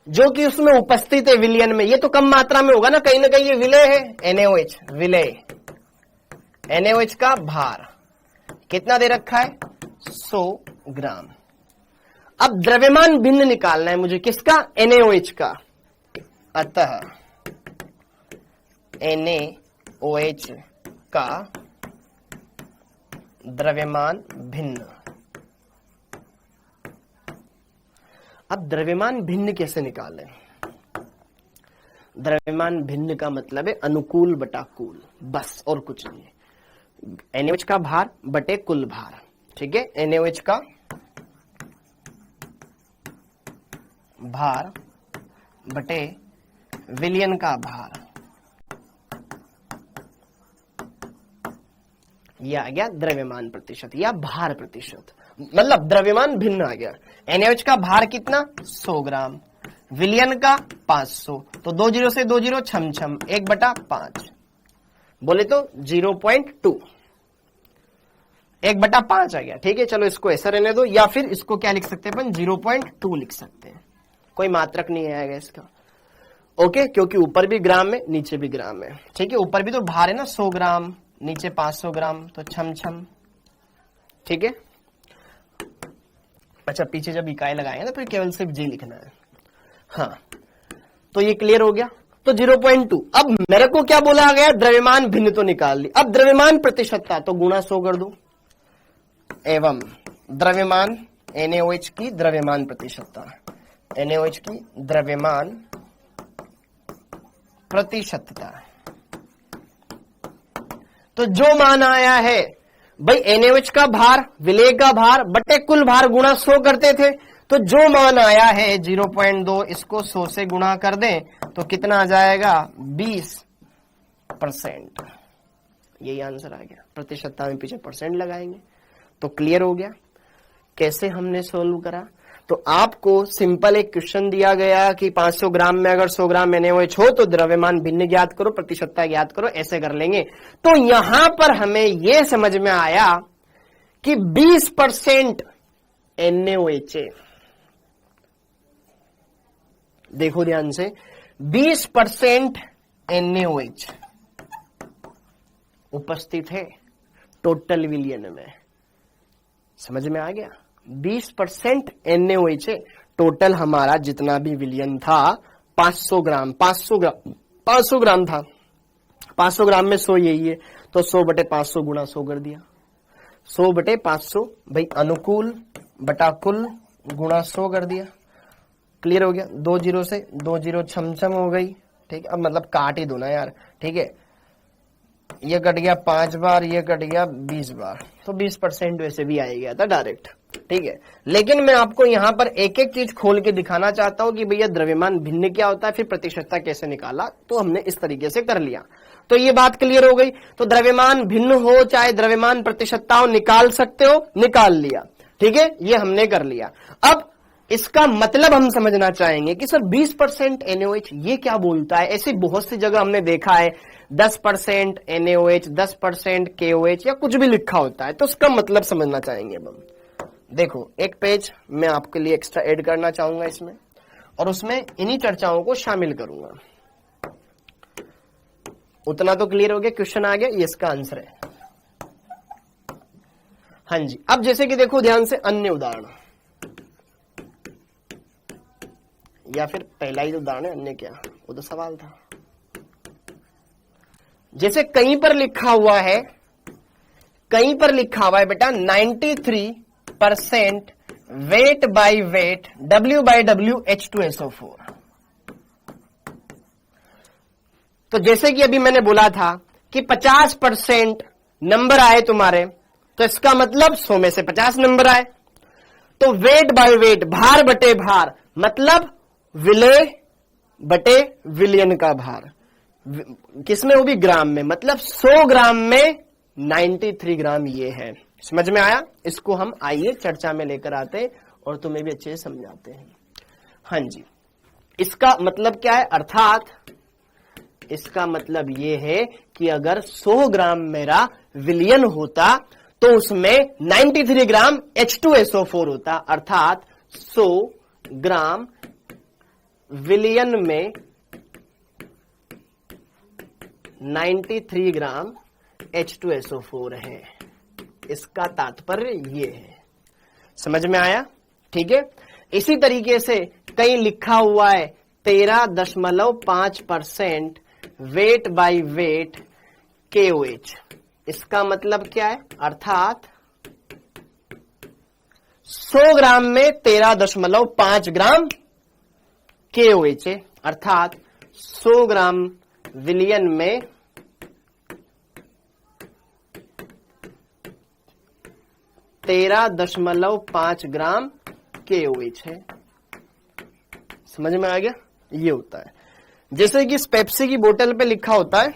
जो कि उसमें उपस्थित है विलयन में, ये तो कम मात्रा में होगा ना कहीं ये विलय है, NaOH विलय, NaOH का भार कितना दे रखा है, 100 ग्राम। अब द्रव्यमान भिन्न निकालना है मुझे, किसका, NaOH का। अतः NaOH का द्रव्यमान भिन्न। अब द्रव्यमान भिन्न कैसे निकालें, द्रव्यमान भिन्न का मतलब है अनुकूल बटा कुल, बस और कुछ नहीं है। NaOH का भार बटे कुल भार, ठीक है। NaOH का भार बटे विलयन का भार, यह आ गया द्रव्यमान प्रतिशत या भार प्रतिशत, मतलब द्रव्यमान भिन्न आ गया। NaOH का भार कितना, 100 ग्राम, विलयन का 500, तो 2 जीरो से 2 जीरो छम छम 1/5, बोले तो 0.2, 1/5 आ गया, ठीक है। चलो इसको ऐसा रहने दो, या फिर इसको क्या लिख सकते हैं अपन, 0.2 लिख सकते हैं, कोई मात्रक नहीं आएगा इसका, ओके, क्योंकि ऊपर भी ग्राम है नीचे भी ग्राम है, ठीक है। ऊपर भी तो भार है ना 100 ग्राम, नीचे 500 ग्राम, तो छम छम, ठीक है। अच्छा, पीछे जब इकाई लगाएंगे ना फिर केवल सिर्फ जी लिखना है, हाँ। तो ये क्लियर हो गया, तो 0.2। अब मेरे को क्या बोला गया, द्रव्यमान भिन्न तो निकाल ली, अब द्रव्यमान प्रतिशतता तो गुणा 100 कर दो, एवं द्रव्यमान NaOH की द्रव्यमान प्रतिशतता, NaOH की द्रव्यमान प्रतिशतता। तो जो मान आया है भाई, NaOH का भार विलय का भार बटे कुल भार गुणा 100 करते थे, तो जो मान आया है 0.2, इसको 100 से गुणा कर दें तो कितना आ जाएगा, 20%। यही आंसर आ गया, प्रतिशतता में पीछे परसेंट लगाएंगे तो क्लियर हो गया कैसे हमने सोल्व करा। तो आपको सिंपल एक क्वेश्चन दिया गया कि 500 ग्राम में अगर 100 ग्राम NaOH हो तो द्रव्यमान भिन्न ज्ञात करो, प्रतिशतता ज्ञात करो, ऐसे कर लेंगे। तो यहां पर हमें यह समझ में आया कि 20% NaOH है, देखो ध्यान से, 20% NaOH उपस्थित है टोटल विलयन में, समझ में आ गया। 20% NaOH है, टोटल हमारा जितना भी विलयन था 500 ग्राम था, 500 ग्राम में 100 यही है, तो 100 बटे 500 गुणा 100 कर दिया, 100 बटे 500 भाई अनुकूल बटा कुल गुणा 100 कर दिया, क्लियर हो गया। 2 जीरो से 2 जीरो छम छम हो गई, ठीक है। अब मतलब काट ही दो ना यार, ठीक है, ये कट गया 5 बार, ये कट गया 20 बार, तो 20% वैसे भी आ गया था डायरेक्ट, ठीक है। लेकिन मैं आपको यहां पर एक एक चीज खोल के दिखाना चाहता हूं कि भैया द्रव्यमान भिन्न क्या होता है, फिर प्रतिशतता कैसे निकाला, तो हमने इस तरीके से कर लिया, तो ये बात क्लियर हो गई। तो द्रव्यमान भिन्न हो चाहे द्रव्यमान प्रतिशतता हो, निकाल सकते हो, निकाल लिया, ठीक है, ये हमने कर लिया। अब इसका मतलब हम समझना चाहेंगे कि सर 20% NaOH ये क्या बोलता है। ऐसी बहुत सी जगह हमने देखा है 10% NaOH, 10% KOH या कुछ भी लिखा होता है, तो उसका मतलब समझना चाहेंगे हम। देखो एक पेज मैं आपके लिए एक्स्ट्रा ऐड करना चाहूंगा इसमें, और उसमें इन्हीं चर्चाओं को शामिल करूंगा। उतना तो क्लियर हो गया, क्वेश्चन आ गया, ये इसका आंसर है। हाँ जी, अब जैसे कि देखो ध्यान से, अन्य उदाहरण, या फिर पहला ही उदाहरण है, अन्य क्या, वो तो सवाल था। जैसे कहीं पर लिखा हुआ है कहीं पर लिखा हुआ है बेटा 93% weight by weight W/W H2SO4। तो जैसे कि अभी मैंने बोला था कि 50% नंबर आए तुम्हारे, तो इसका मतलब 100 में से 50 नंबर आए। तो वेट बाय वेट, भार बटे भार, मतलब विलय बटे विलियन का भार, किसमें, वो भी ग्राम में, मतलब 100 ग्राम में 93 ग्राम ये है। समझ में आया? इसको हम आइए चर्चा में लेकर आते हैं और तुम्हें भी अच्छे से समझाते हैं। हाँ जी, इसका मतलब क्या है? अर्थात इसका मतलब ये है कि अगर 100 ग्राम मेरा विलियन होता तो उसमें 93 ग्राम H2SO4 होता, अर्थात 100 ग्राम विलियन में 93 ग्राम H2SO4 है। इसका तात्पर्य ये है। समझ में आया? ठीक है। इसी तरीके से कहीं लिखा हुआ है 13.5% वेट बाय वेट KOH। इसका मतलब क्या है? अर्थात 100 ग्राम में 13.5 ग्राम KOH है, अर्थात 100 ग्राम विलियन में 13.5 ग्राम KOH है। समझ में आ गया? ये होता है जैसे कि इस पेप्सी की बोतल पे लिखा होता है,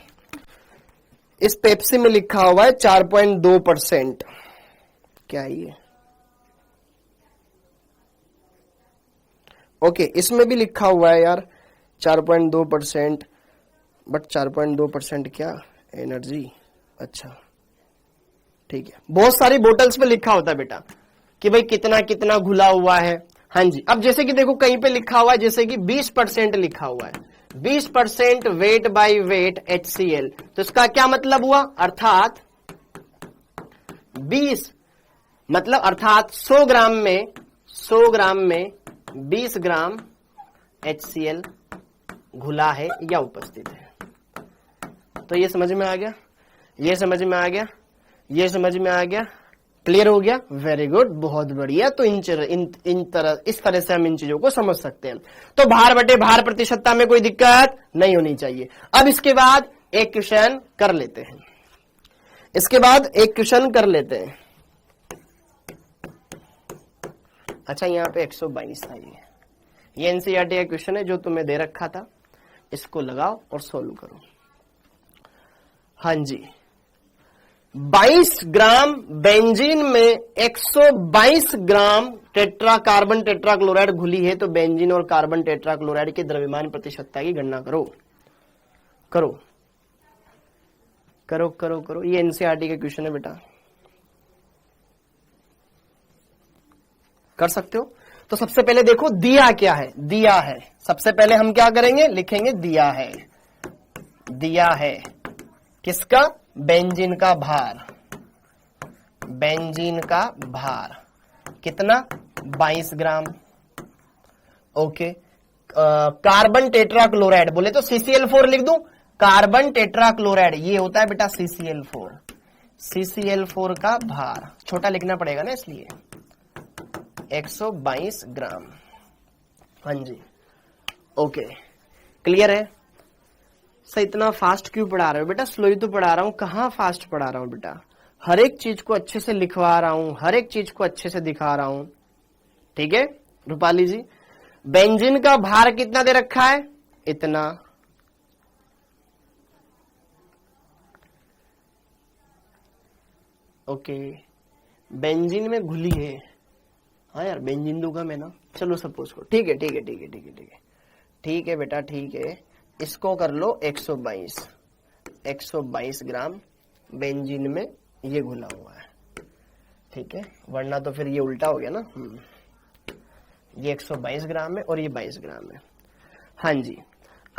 इस पेप्सी में लिखा हुआ है 4.2%। क्या है ये? ओके, इसमें भी लिखा हुआ है यार 4.2%, बट 4.2% क्या एनर्जी? अच्छा ठीक है, बहुत सारी बोतल्स पे लिखा होता है बेटा कि भाई कितना कितना घुला हुआ है। हाँ जी, अब जैसे कि देखो कहीं पे लिखा हुआ है जैसे कि 20% लिखा हुआ है, 20% वेट बाय वेट HCl। तो इसका क्या मतलब हुआ? अर्थात 20 मतलब अर्थात 100 ग्राम में 20 ग्राम HCl घुला है या उपस्थित है। तो ये समझ में आ गया? ये समझ में आ गया? ये समझ में आ गया? क्लियर हो गया? वेरी गुड, बहुत बढ़िया। तो इस तरह से हम इन चीजों को समझ सकते हैं। तो भार बटे भार प्रतिशतता में कोई दिक्कत नहीं होनी चाहिए। अब इसके बाद एक क्वेश्चन कर लेते हैं। अच्छा, यहाँ पे 122 था। ये एनसीईआरटी का क्वेश्चन है जो तुम्हें दे रखा था, इसको लगाओ और सोल्व करो। हाँ जी, 22 ग्राम बेंजीन में 122 ग्राम कार्बन टेट्राक्लोराइड घुली है, तो बेंजीन और कार्बन टेट्राक्लोराइड के द्रव्यमान प्रतिशतता की गणना करो। करो करो करो करो, ये एनसीईआरटी का क्वेश्चन है बेटा, कर सकते हो। तो सबसे पहले देखो दिया क्या है। दिया है, सबसे पहले हम क्या करेंगे? लिखेंगे दिया है। दिया है किसका? बेंजीन का भार। बेंजीन का भार कितना? 22 ग्राम। ओके, कार्बन टेट्राक्लोराइड बोले तो CCl4 लिख दूं। कार्बन टेट्राक्लोराइड ये होता है बेटा CCl4। CCl4 का भार छोटा लिखना पड़ेगा ना, इसलिए 122 ग्राम। हाँ जी, ओके, क्लियर है? सर इतना फास्ट क्यों पढ़ा रहे हो बेटा? स्लो ही तो पढ़ा रहा हूं। कहाँ फास्ट पढ़ा रहा हूं बेटा? हर एक चीज को अच्छे से लिखवा रहा हूं, हर एक चीज को अच्छे से दिखा रहा हूं। ठीक है रूपाली जी, बेंजीन का भार कितना दे रखा है? इतना। ओके, बेंजीन में घुली है। हाँ यार, बेंजीन दूंगा मैं ना, चलो सपोज को। ठीक है ठीक है ठीक है ठीक है ठीक है ठीक है बेटा, ठीक है। इसको कर लो 122 ग्राम बेंजीन में ये घुला हुआ है। ठीक है, वरना तो फिर ये उल्टा हो गया ना। ये 122 ग्राम है और ये 22 ग्राम है। हाँ जी,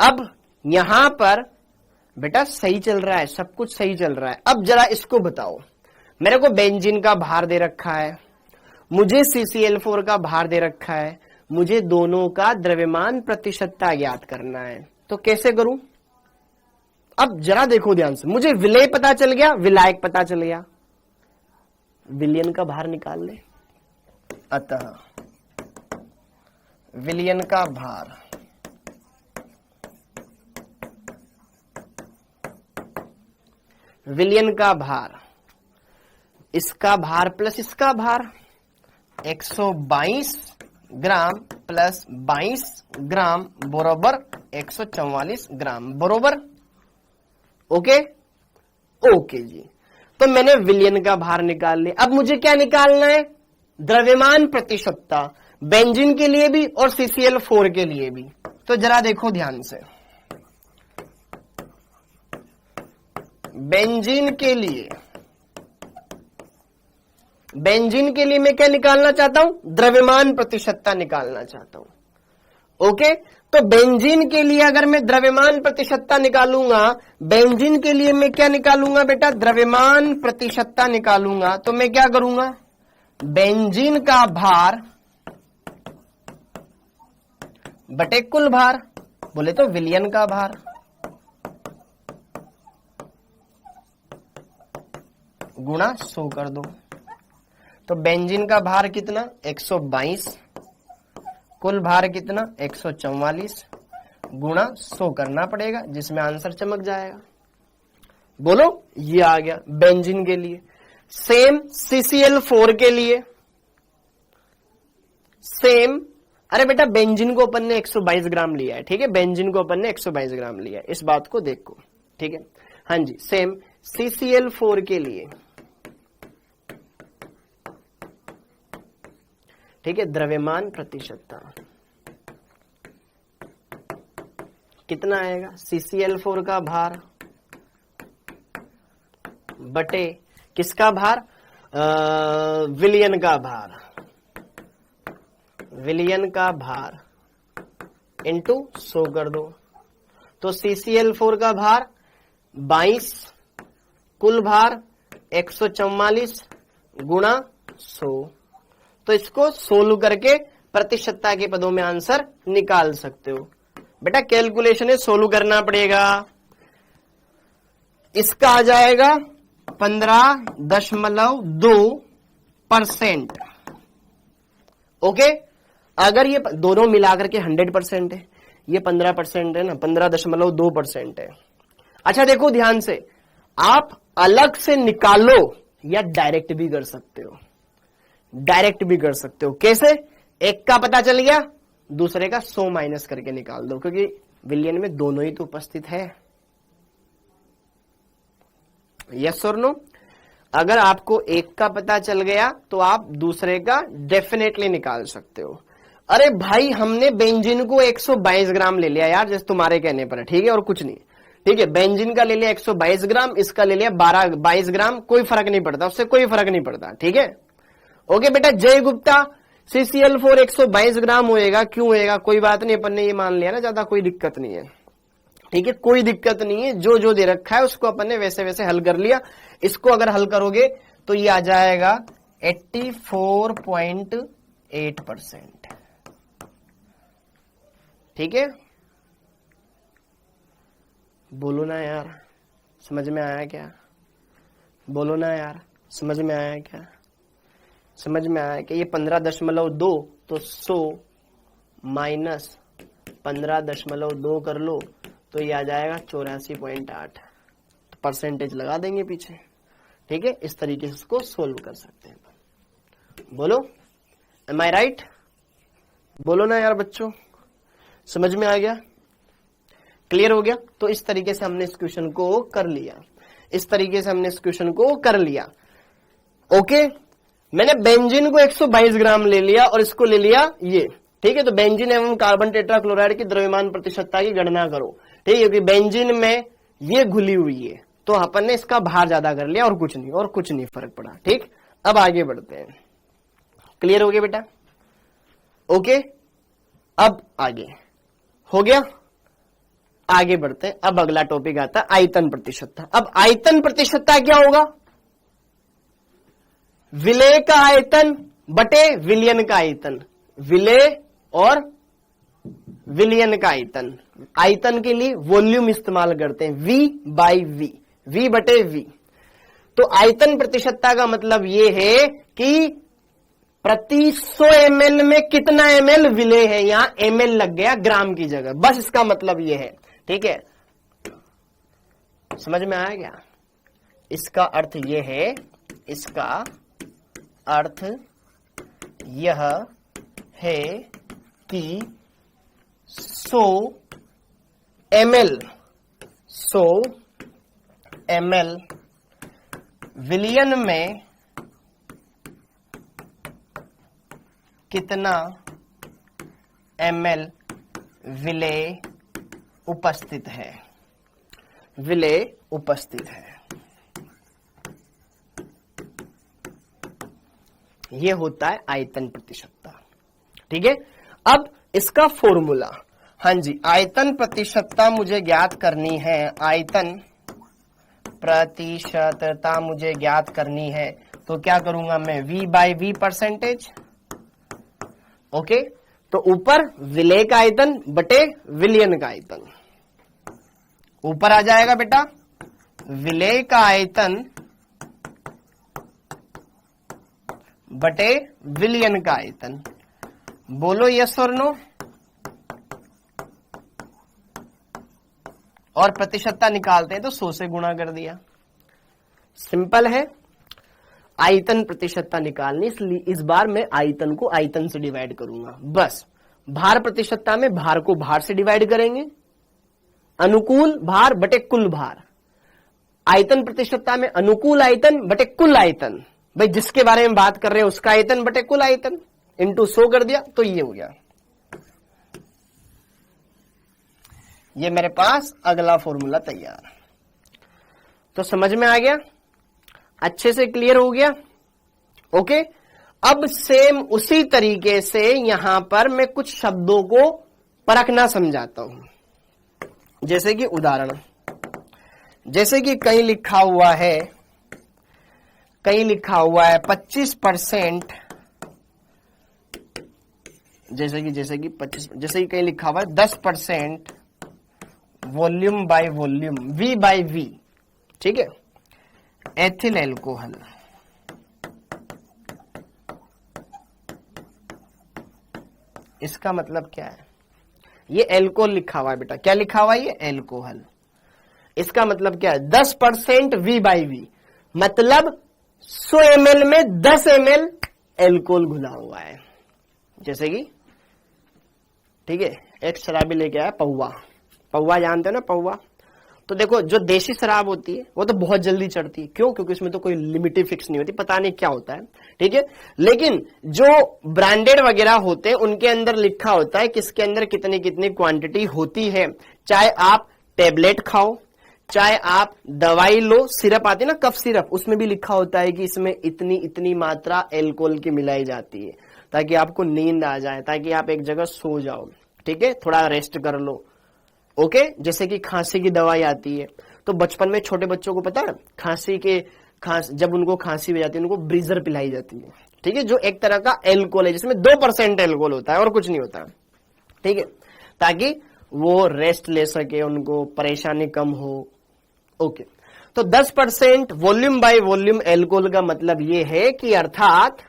अब यहां पर बेटा सही चल रहा है, सब कुछ सही चल रहा है। अब जरा इसको बताओ, मेरे को बेंजीन का भार दे रखा है, मुझे CCl4 का भार दे रखा है, मुझे दोनों का द्रव्यमान प्रतिशतता ज्ञात करना है। तो कैसे करूं? अब जरा देखो ध्यान से, मुझे विलेय पता चल गया, विलायक पता चल गया। विलयन का भार निकाल ले। अतः विलयन का भार इसका भार प्लस इसका भार 122 ग्राम प्लस 22 ग्राम बराबर 144 ग्राम बरोबर। ओके ओके जी, तो मैंने विलयन का भार निकाल लिया। अब मुझे क्या निकालना है? द्रव्यमान प्रतिशतता, बेंजीन के लिए भी और CCl4 के लिए भी। तो जरा देखो ध्यान से, बेंजीन के लिए मैं क्या निकालना चाहता हूं? द्रव्यमान प्रतिशतता निकालना चाहता हूं। ओके, तो बेंजीन के लिए अगर मैं द्रव्यमान प्रतिशतता निकालूंगा, बेंजीन के लिए मैं क्या निकालूंगा बेटा? द्रव्यमान प्रतिशतता निकालूंगा। तो मैं क्या करूंगा? बेंजीन का भार बटे कुल भार, बोले तो विलयन का भार, गुणा 100 कर दो। तो बेंजीन का भार कितना? 122, कुल भार कितना? 144, गुणा 100 करना पड़ेगा, जिसमें आंसर चमक जाएगा। बोलो, ये आ गया बेंजीन के लिए। सेम CCl4 के लिए, सेम। अरे बेटा, बेंजीन को अपन ने 122 ग्राम लिया है, ठीक है, बेंजीन को अपन ने 122 ग्राम लिया है, इस बात को देखो, ठीक है। हाँ जी, सेम CCl4 के लिए, ठीक है, द्रव्यमान प्रतिशतता कितना आएगा? CCl4 का भार बटे किसका भार? विलयन का भार, विलयन का भार इंटू 100 कर दो। तो CCl4 का भार 22, कुल भार 144 गुणा 100। तो इसको सोल्व करके प्रतिशतता के पदों में आंसर निकाल सकते हो। बेटा कैलकुलेशन है, सोल्व करना पड़ेगा। इसका आ जाएगा 15.2%। ओके, अगर ये दोनों मिलाकर के 100% है, ये 15% है ना, 15.2% है। अच्छा देखो ध्यान से, आप अलग से निकालो या डायरेक्ट भी कर सकते हो। डायरेक्ट भी कर सकते हो। कैसे? एक का पता चल गया, दूसरे का 100 माइनस करके निकाल दो, क्योंकि विलयन में दोनों ही तो उपस्थित है। यस और नो? अगर आपको एक का पता चल गया तो आप दूसरे का डेफिनेटली निकाल सकते हो। अरे भाई, हमने बेंजीन को 122 ग्राम ले लिया यार, जैसे तुम्हारे कहने पर है, ठीक है, और कुछ नहीं, ठीक है। बेंजीन का ले लिया 122 ग्राम, इसका ले लिया 22 ग्राम, कोई फर्क नहीं पड़ता, उससे कोई फर्क नहीं पड़ता, ठीक है। ओके बेटा, जय गुप्ता, CCl4 122 ग्राम होएगा, क्यों होएगा? कोई बात नहीं, अपन ने ये मान लिया ना, ज्यादा कोई दिक्कत नहीं है, ठीक है, कोई दिक्कत नहीं है। जो जो दे रखा है उसको अपन ने वैसे वैसे हल कर लिया। इसको अगर हल करोगे तो ये आ जाएगा 84.8%, ठीक है। बोलो ना यार, समझ में आया क्या? बोलो ना यार, समझ में आया क्या? समझ में आया कि ये 15.2, तो 100 माइनस 15.2 कर लो तो ये आ जाएगा 84.8। तो परसेंटेज लगा देंगे पीछे, ठीक है। इस तरीके से इसको सोल्व कर सकते हैं। बोलो, एम आई राइट? बोलो ना यार बच्चों, समझ में आ गया? क्लियर हो गया? तो इस तरीके से हमने इस क्वेश्चन को कर लिया, इस तरीके से हमने इस क्वेश्चन को कर लिया। ओके, मैंने बेंजीन को 122 ग्राम ले लिया और इसको ले लिया ये, ठीक है। तो बेंजीन एवं कार्बन टेट्राक्लोराइड की द्रव्यमान प्रतिशतता की गणना करो, ठीक है, क्योंकि बेंजीन में ये घुली हुई है, तो अपन ने इसका भार ज्यादा कर लिया और कुछ नहीं, और कुछ नहीं फर्क पड़ा, ठीक। अब आगे बढ़ते हैं। क्लियर हो गया बेटा? ओके, अब आगे हो गया, आगे बढ़ते हैं। अब अगला टॉपिक आता है आयतन प्रतिशतता। अब आयतन प्रतिशतता क्या होगा? विलेय का आयतन बटे विलयन का आयतन, विलेय और विलयन का आयतन। आयतन के लिए वॉल्यूम इस्तेमाल करते हैं, V/V, V बटे V। तो आयतन प्रतिशतता का मतलब ये है कि प्रति 100 ml में कितना ml विलेय है, यहां ml लग गया ग्राम की जगह, बस इसका मतलब ये है। ठीक है, समझ में आया क्या? इसका अर्थ ये है, इसका अर्थ यह है कि 100 ml विलियन में कितना ml विलेय उपस्थित है, विलेय उपस्थित है। यह होता है आयतन प्रतिशतता। ठीक है, अब इसका फॉर्मूला, हाँ जी, आयतन प्रतिशतता मुझे ज्ञात करनी है, आयतन प्रतिशतता मुझे ज्ञात करनी है, तो क्या करूंगा मैं, V by V percentage. Okay, तो ऊपर विलेय का आयतन बटे विलियन का आयतन, ऊपर आ जाएगा बेटा विलेय का आयतन बटे विलियन का आयतन। बोलो यस और नो। और प्रतिशतता निकालते हैं तो 100 से गुणा कर दिया। सिंपल है आयतन प्रतिशतता निकालनी, इसलिए इस बार मैं आयतन को आयतन से डिवाइड करूंगा बस। भार प्रतिशतता में भार को भार से डिवाइड करेंगे, अनुकूल भार बटे कुल भार। आयतन प्रतिशतता में अनुकूल आयतन बटे कुल आयतन, भाई जिसके बारे में बात कर रहे हैं उसका आयतन बटे कुल आयतन, इंटू 100 कर दिया तो ये हो गया। ये मेरे पास अगला फॉर्मूला तैयार। तो समझ में आ गया, अच्छे से क्लियर हो गया। ओके, अब सेम उसी तरीके से यहां पर मैं कुछ शब्दों को परखना समझाता हूं। जैसे कि उदाहरण, जैसे कि कहीं लिखा हुआ है, कहीं लिखा हुआ है 25%, जैसे कि 25, जैसे कि कहीं लिखा हुआ है 10% volume by volume, V by V। ठीक है, एथिल एल्कोहल, इसका मतलब क्या है? ये एल्कोहल लिखा हुआ है बेटा, क्या लिखा हुआ है? ये एल्कोहल। इसका मतलब क्या है? 10% V बाई V, मतलब 100 ml में 10 ml एल्कोहल घुला हुआ है। जैसे कि ठीक है, एक शराबी लेके आया पौवा, पौवा जानते हो ना पौवा? तो देखो जो देशी शराब होती है वो तो बहुत जल्दी चढ़ती है, क्यों? क्योंकि उसमें तो कोई लिमिट ही फिक्स नहीं होती, पता नहीं क्या होता है। ठीक है, लेकिन जो ब्रांडेड वगैरह होते हैं उनके अंदर लिखा होता है कि इसके अंदर कितनी कितनी क्वांटिटी होती है। चाहे आप टेबलेट खाओ, चाहे आप दवाई लो, सिरप आती है ना कफ सिरप, उसमें भी लिखा होता है कि इसमें इतनी इतनी मात्रा एल्कोहल की मिलाई जाती है, ताकि आपको नींद आ जाए, ताकि आप एक जगह सो जाओ। ठीक है, थोड़ा रेस्ट कर लो। ओके, जैसे कि खांसी की दवाई आती है, तो बचपन में छोटे बच्चों को पता है जब उनको खांसी हो जाती है उनको ब्रीजर पिलाई जाती है। ठीक है, जो एक तरह का एल्कोहल है, जिसमें 2% एल्कोहल होता है और कुछ नहीं होता। ठीक है, ताकि वो रेस्ट ले सके, उनको परेशानी कम हो। ओके, तो 10% वॉल्यूम बाय वॉल्यूम एल्कोहल का मतलब ये है कि अर्थात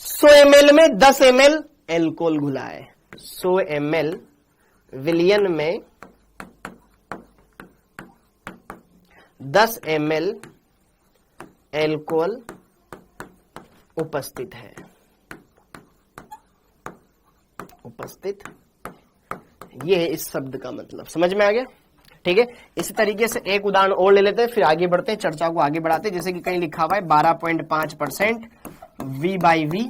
100 ml में 10 ml एल्कोहल घुला है। 100 ml विलियन में 10 ml एल्कोहल उपस्थित है, उपस्थित। ये है इस शब्द का मतलब, समझ में आ गया? ठीक है, इसी तरीके से एक उदाहरण और ले लेते हैं, फिर आगे बढ़ते हैं, चर्चा को आगे बढ़ाते हैं। जैसे कि कहीं लिखा हुआ है 12.5% V बाई V।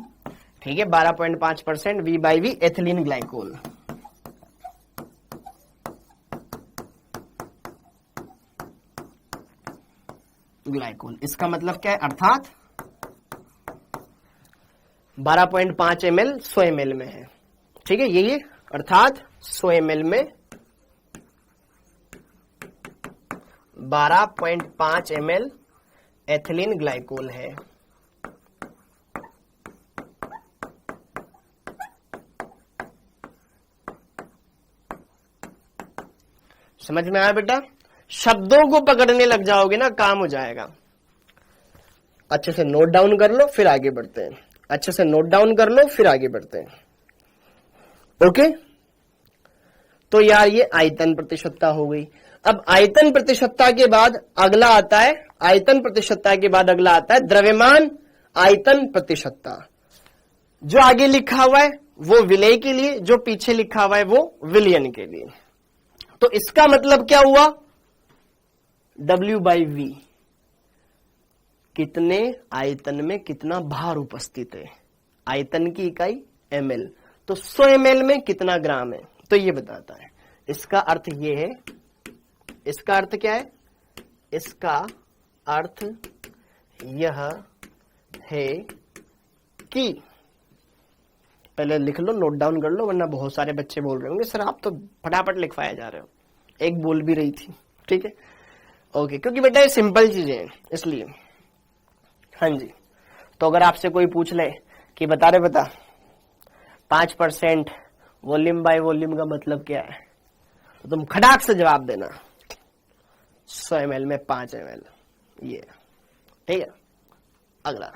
ठीक है, 12.5% V by V ethylene glycol. Glycol, इसका मतलब क्या है? अर्थात 12.5 ml 100 ml में है। ठीक है, ये अर्थात 100 ml में 12.5 ml एथिलीन ग्लाइकोल है। समझ में आया बेटा? शब्दों को पकड़ने लग जाओगे ना, काम हो जाएगा। अच्छे से नोट डाउन कर लो, फिर आगे बढ़ते हैं। अच्छे से नोट डाउन कर लो, फिर आगे बढ़ते हैं। ओके, तो यार ये आयतन प्रतिशतता हो गई। अब आयतन प्रतिशतता के बाद अगला आता है, आयतन प्रतिशतता के बाद अगला आता है द्रव्यमान आयतन प्रतिशतता। जो आगे लिखा हुआ है वो विलेय के लिए, जो पीछे लिखा हुआ है वो विलयन के लिए। तो इसका मतलब क्या हुआ, W/V, कितने आयतन में कितना भार उपस्थित है। आयतन की इकाई ml, तो 100 ml में कितना ग्राम है, तो ये बताता है। इसका अर्थ ये है, इसका अर्थ क्या है, इसका अर्थ यह है कि, पहले लिख लो, नोट डाउन कर लो, वरना बहुत सारे बच्चे बोल रहे होंगे सर आप तो फटाफट लिखवाए जा रहे हो। एक बोल भी रही थी, ठीक है, ओके, क्योंकि बेटा ये सिंपल चीजें हैं इसलिए। हाँ जी, तो अगर आपसे कोई पूछ ले कि बता 5% वॉल्यूम बाय वॉल्यूम का मतलब क्या है, तो तुम खटाक से जवाब देना 100 ml में 5 ml, ये ठीक है। अगला,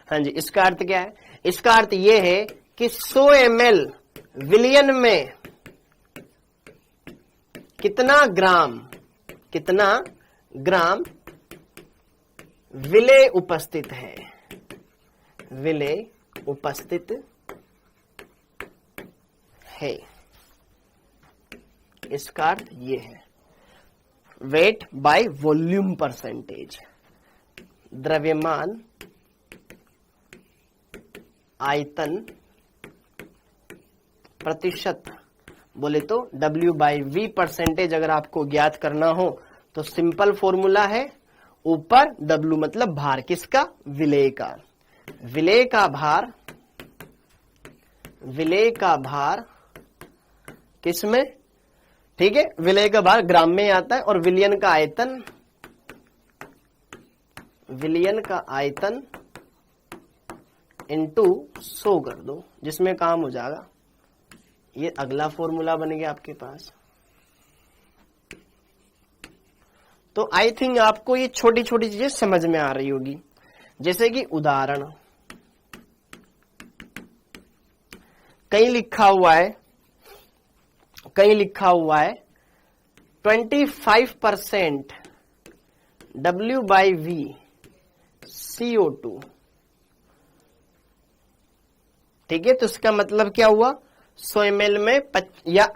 हाँ जी, इसका अर्थ क्या है, इसका अर्थ ये है कि 100 ml विलियन में कितना ग्राम विलेय उपस्थित है, विलेय उपस्थित है। इसका अर्थ ये है, वेट बाय वॉल्यूम परसेंटेज, द्रव्यमान आयतन प्रतिशत बोले तो W/V परसेंटेज। अगर आपको ज्ञात करना हो तो सिंपल फॉर्मूला है, ऊपर W मतलब भार, किसका, विलेय का। विलेय का भार किसमें, ठीक है, विलेय का भार ग्राम में आता है, और विलियन का आयतन इनटू 100 कर दो, जिसमें काम हो जाएगा। ये अगला फॉर्मूला बन गया आपके पास। तो आई थिंक आपको ये छोटी छोटी चीजें समझ में आ रही होगी। जैसे कि उदाहरण, कहीं लिखा हुआ है 25% W/V CO2, ठीक है, तो इसका मतलब क्या हुआ, 100 ml में या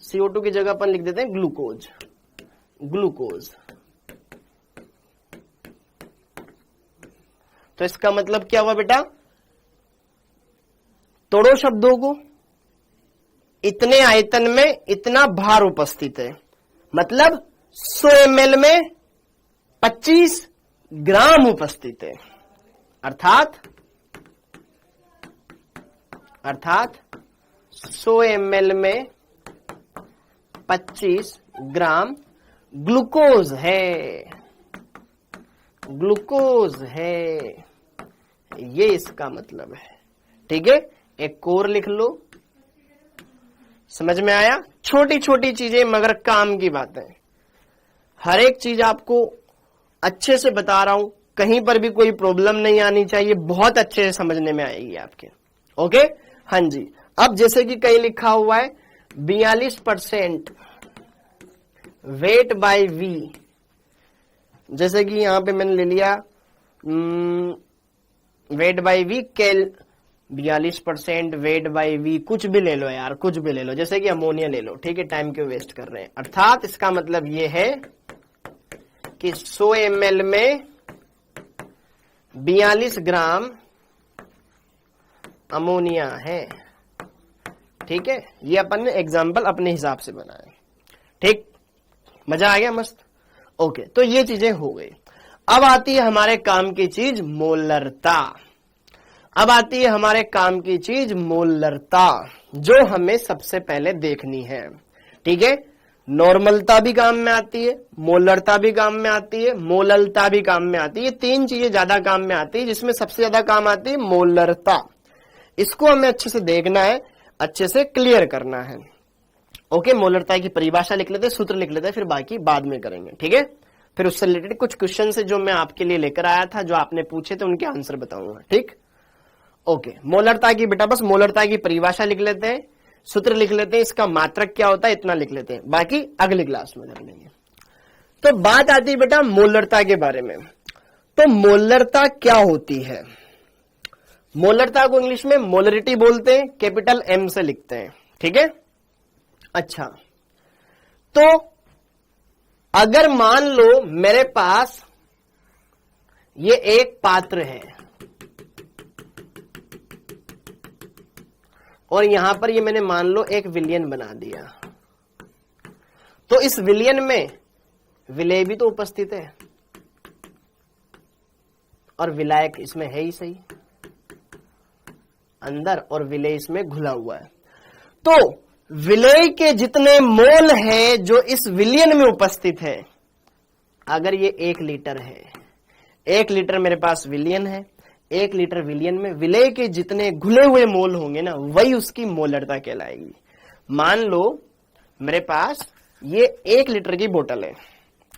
CO2 की जगह अपन लिख देते हैं ग्लूकोज। तो इसका मतलब क्या हुआ बेटा, तोड़ो शब्दों को, इतने आयतन में इतना भार उपस्थित है, मतलब 100 ml में 25 ग्राम उपस्थित है, अर्थात 100 ml में 25 ग्राम ग्लूकोज है, ये इसका मतलब है। ठीक है, एक और लिख लो, समझ में आया। छोटी छोटी चीजें मगर काम की बातें, हर एक चीज आपको अच्छे से बता रहा हूं, कहीं पर भी कोई प्रॉब्लम नहीं आनी चाहिए, बहुत अच्छे से समझने में आएगी आपके। ओके, हाँ जी। अब जैसे कि कहीं लिखा हुआ है 42% वेट बाय वी, जैसे कि यहां पे मैंने ले लिया वेट बाय वी कैल, 42% वेट बाय वी, कुछ भी ले लो यार, कुछ भी ले लो, जैसे कि अमोनिया ले लो, ठीक है, टाइम क्यों वेस्ट कर रहे हैं। अर्थात इसका मतलब ये है कि 100 ml में 42 ग्राम अमोनिया है। ठीक है, ये अपन ने एग्जाम्पल अपने हिसाब से बनाया। ठीक, मजा आ गया, मस्त। ओके, तो ये चीजें हो गई। अब आती है हमारे काम की चीज मोलरता। अब आती है हमारे काम की चीज मोलरता, जो हमें सबसे पहले देखनी है। ठीक है, नॉर्मलता भी काम में आती है, मोलरता भी काम में आती है, मोललता भी काम में आती है। ये तीन चीजें ज्यादा काम में आती है, जिसमें सबसे ज्यादा काम आती है मोलरता। इसको हमें अच्छे से देखना है, अच्छे से क्लियर करना है। ओके, मोलरता की परिभाषा लिख लेते, सूत्र लिख लेते, फिर बाकी बाद में करेंगे, ठीक है। फिर उससे रिलेटेड कुछ क्वेश्चन से जो मैं आपके लिए लेकर आया था, जो आपने पूछे थे, उनके आंसर बताऊंगा, ठीक। ओके, मोलरता की बेटा बस मोलरता की परिभाषा लिख लेते हैं, सूत्र लिख लेते हैं, इसका मात्रक क्या होता है इतना लिख लेते हैं, बाकी अगली क्लास में कर लेंगे। तो बात आती है बेटा मोलरता के बारे में। तो मोलरता क्या होती है? मोलरता को इंग्लिश में मोलरिटी बोलते हैं, कैपिटल एम से लिखते हैं, ठीक है। अच्छा, तो अगर मान लो मेरे पास ये एक पात्र है और यहां पर ये मैंने मान लो एक विलयन बना दिया, तो इस विलयन में विलेय भी तो उपस्थित है और विलायक इसमें है ही सही अंदर, और विलेय इसमें घुला हुआ है। तो विलेय के जितने मोल है जो इस विलयन में उपस्थित है, अगर ये 1 लीटर है, 1 लीटर मेरे पास विलयन है, 1 लीटर विलयन में विलेय के जितने घुले हुए मोल होंगे ना, वही उसकी मोलरता कहलाएगी। मान लो मेरे पास ये 1 लीटर की बोतल है,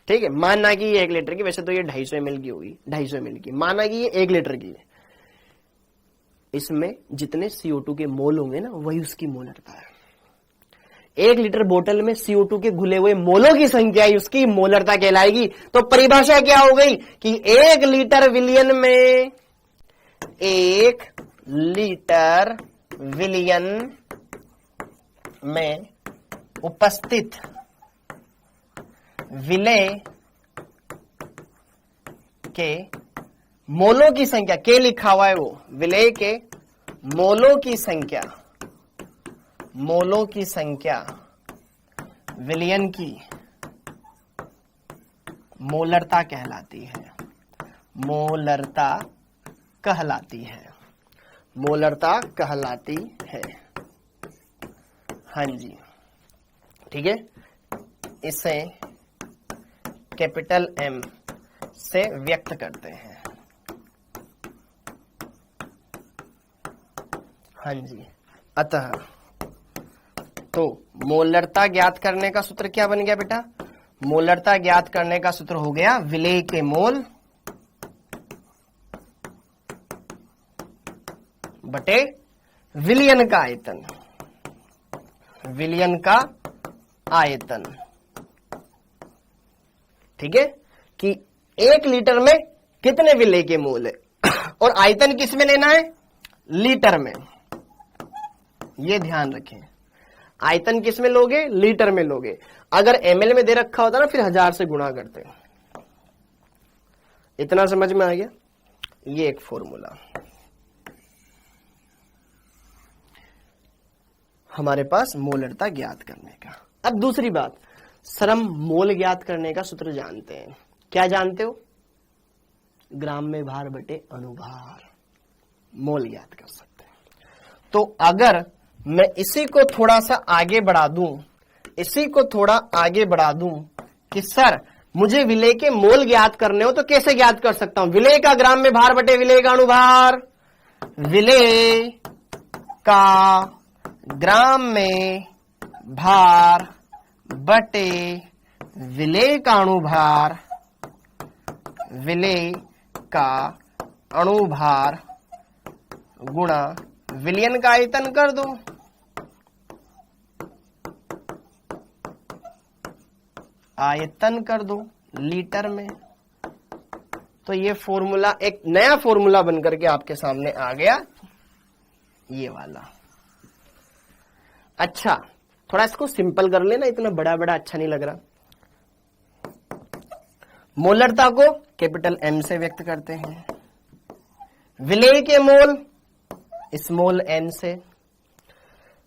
ठीक है। मानना कि ये 1 लीटर की, वैसे तो ये 250 ml की होगी, 250 ml की, माना कि ये 1 लीटर की है। इसमें जितने CO2 के मोल होंगे ना, वही उसकी मोलरता है। 1 लीटर बोतल में CO2 के घुले हुए मोलों की संख्या ही उसकी मोलरता कहलाएगी। तो परिभाषा क्या हो गई कि 1 लीटर विलयन में, 1 लीटर विलयन में उपस्थित विलेय के मोलों की संख्या, के लिखा हुआ है वो, विलेय के मोलों की संख्या, मोलों की संख्या विलयन की मोलरता कहलाती है, मोलरता कहलाती है, मोलरता कहलाती है। हाँ जी, ठीक है। इसे कैपिटल एम से व्यक्त करते हैं। हाँ जी, अतः तो मोलरता ज्ञात करने का सूत्र क्या बन गया बेटा? मोलरता ज्ञात करने का सूत्र हो गया विलेय के मोल बटे विलयन का आयतन, विलयन का आयतन, ठीक है, कि 1 लीटर में कितने विलेय के मोल है और आयतन किस में लेना है? लीटर में। ये ध्यान रखें, आयतन किस में लोगे? लीटर में लोगे। अगर ml में दे रखा होता ना, फिर 1000 से गुणा करते। इतना समझ में आ गया? ये एक फॉर्मूला हमारे पास मोलरता ज्ञात करने का। अब दूसरी बात, सर हम मोल ज्ञात करने का सूत्र जानते हैं। क्या जानते हो? ग्राम में भार बटे अणुभार, मोल ज्ञात कर सकते हैं। तो अगर मैं इसी को थोड़ा सा आगे बढ़ा दूं, इसी को थोड़ा आगे बढ़ा दूं कि सर मुझे विलेय के मोल ज्ञात करने हो, तो कैसे ज्ञात कर सकता हूं? विलेय का ग्राम में भार बटे विलेय का अणुभार, विलेय का ग्राम में भार बटे विलेय का अणुभार, विलेय का अणुभार गुणा विलयन का आयतन कर दो। आयतन कर दो लीटर में। तो ये फॉर्मूला एक नया फॉर्मूला बनकर के आपके सामने आ गया, ये वाला। अच्छा, थोड़ा इसको सिंपल कर लेना, इतना बड़ा बड़ा अच्छा नहीं लग रहा। मोलरता को कैपिटल एम से व्यक्त करते हैं, विलेय के मोल स्मॉल एन से,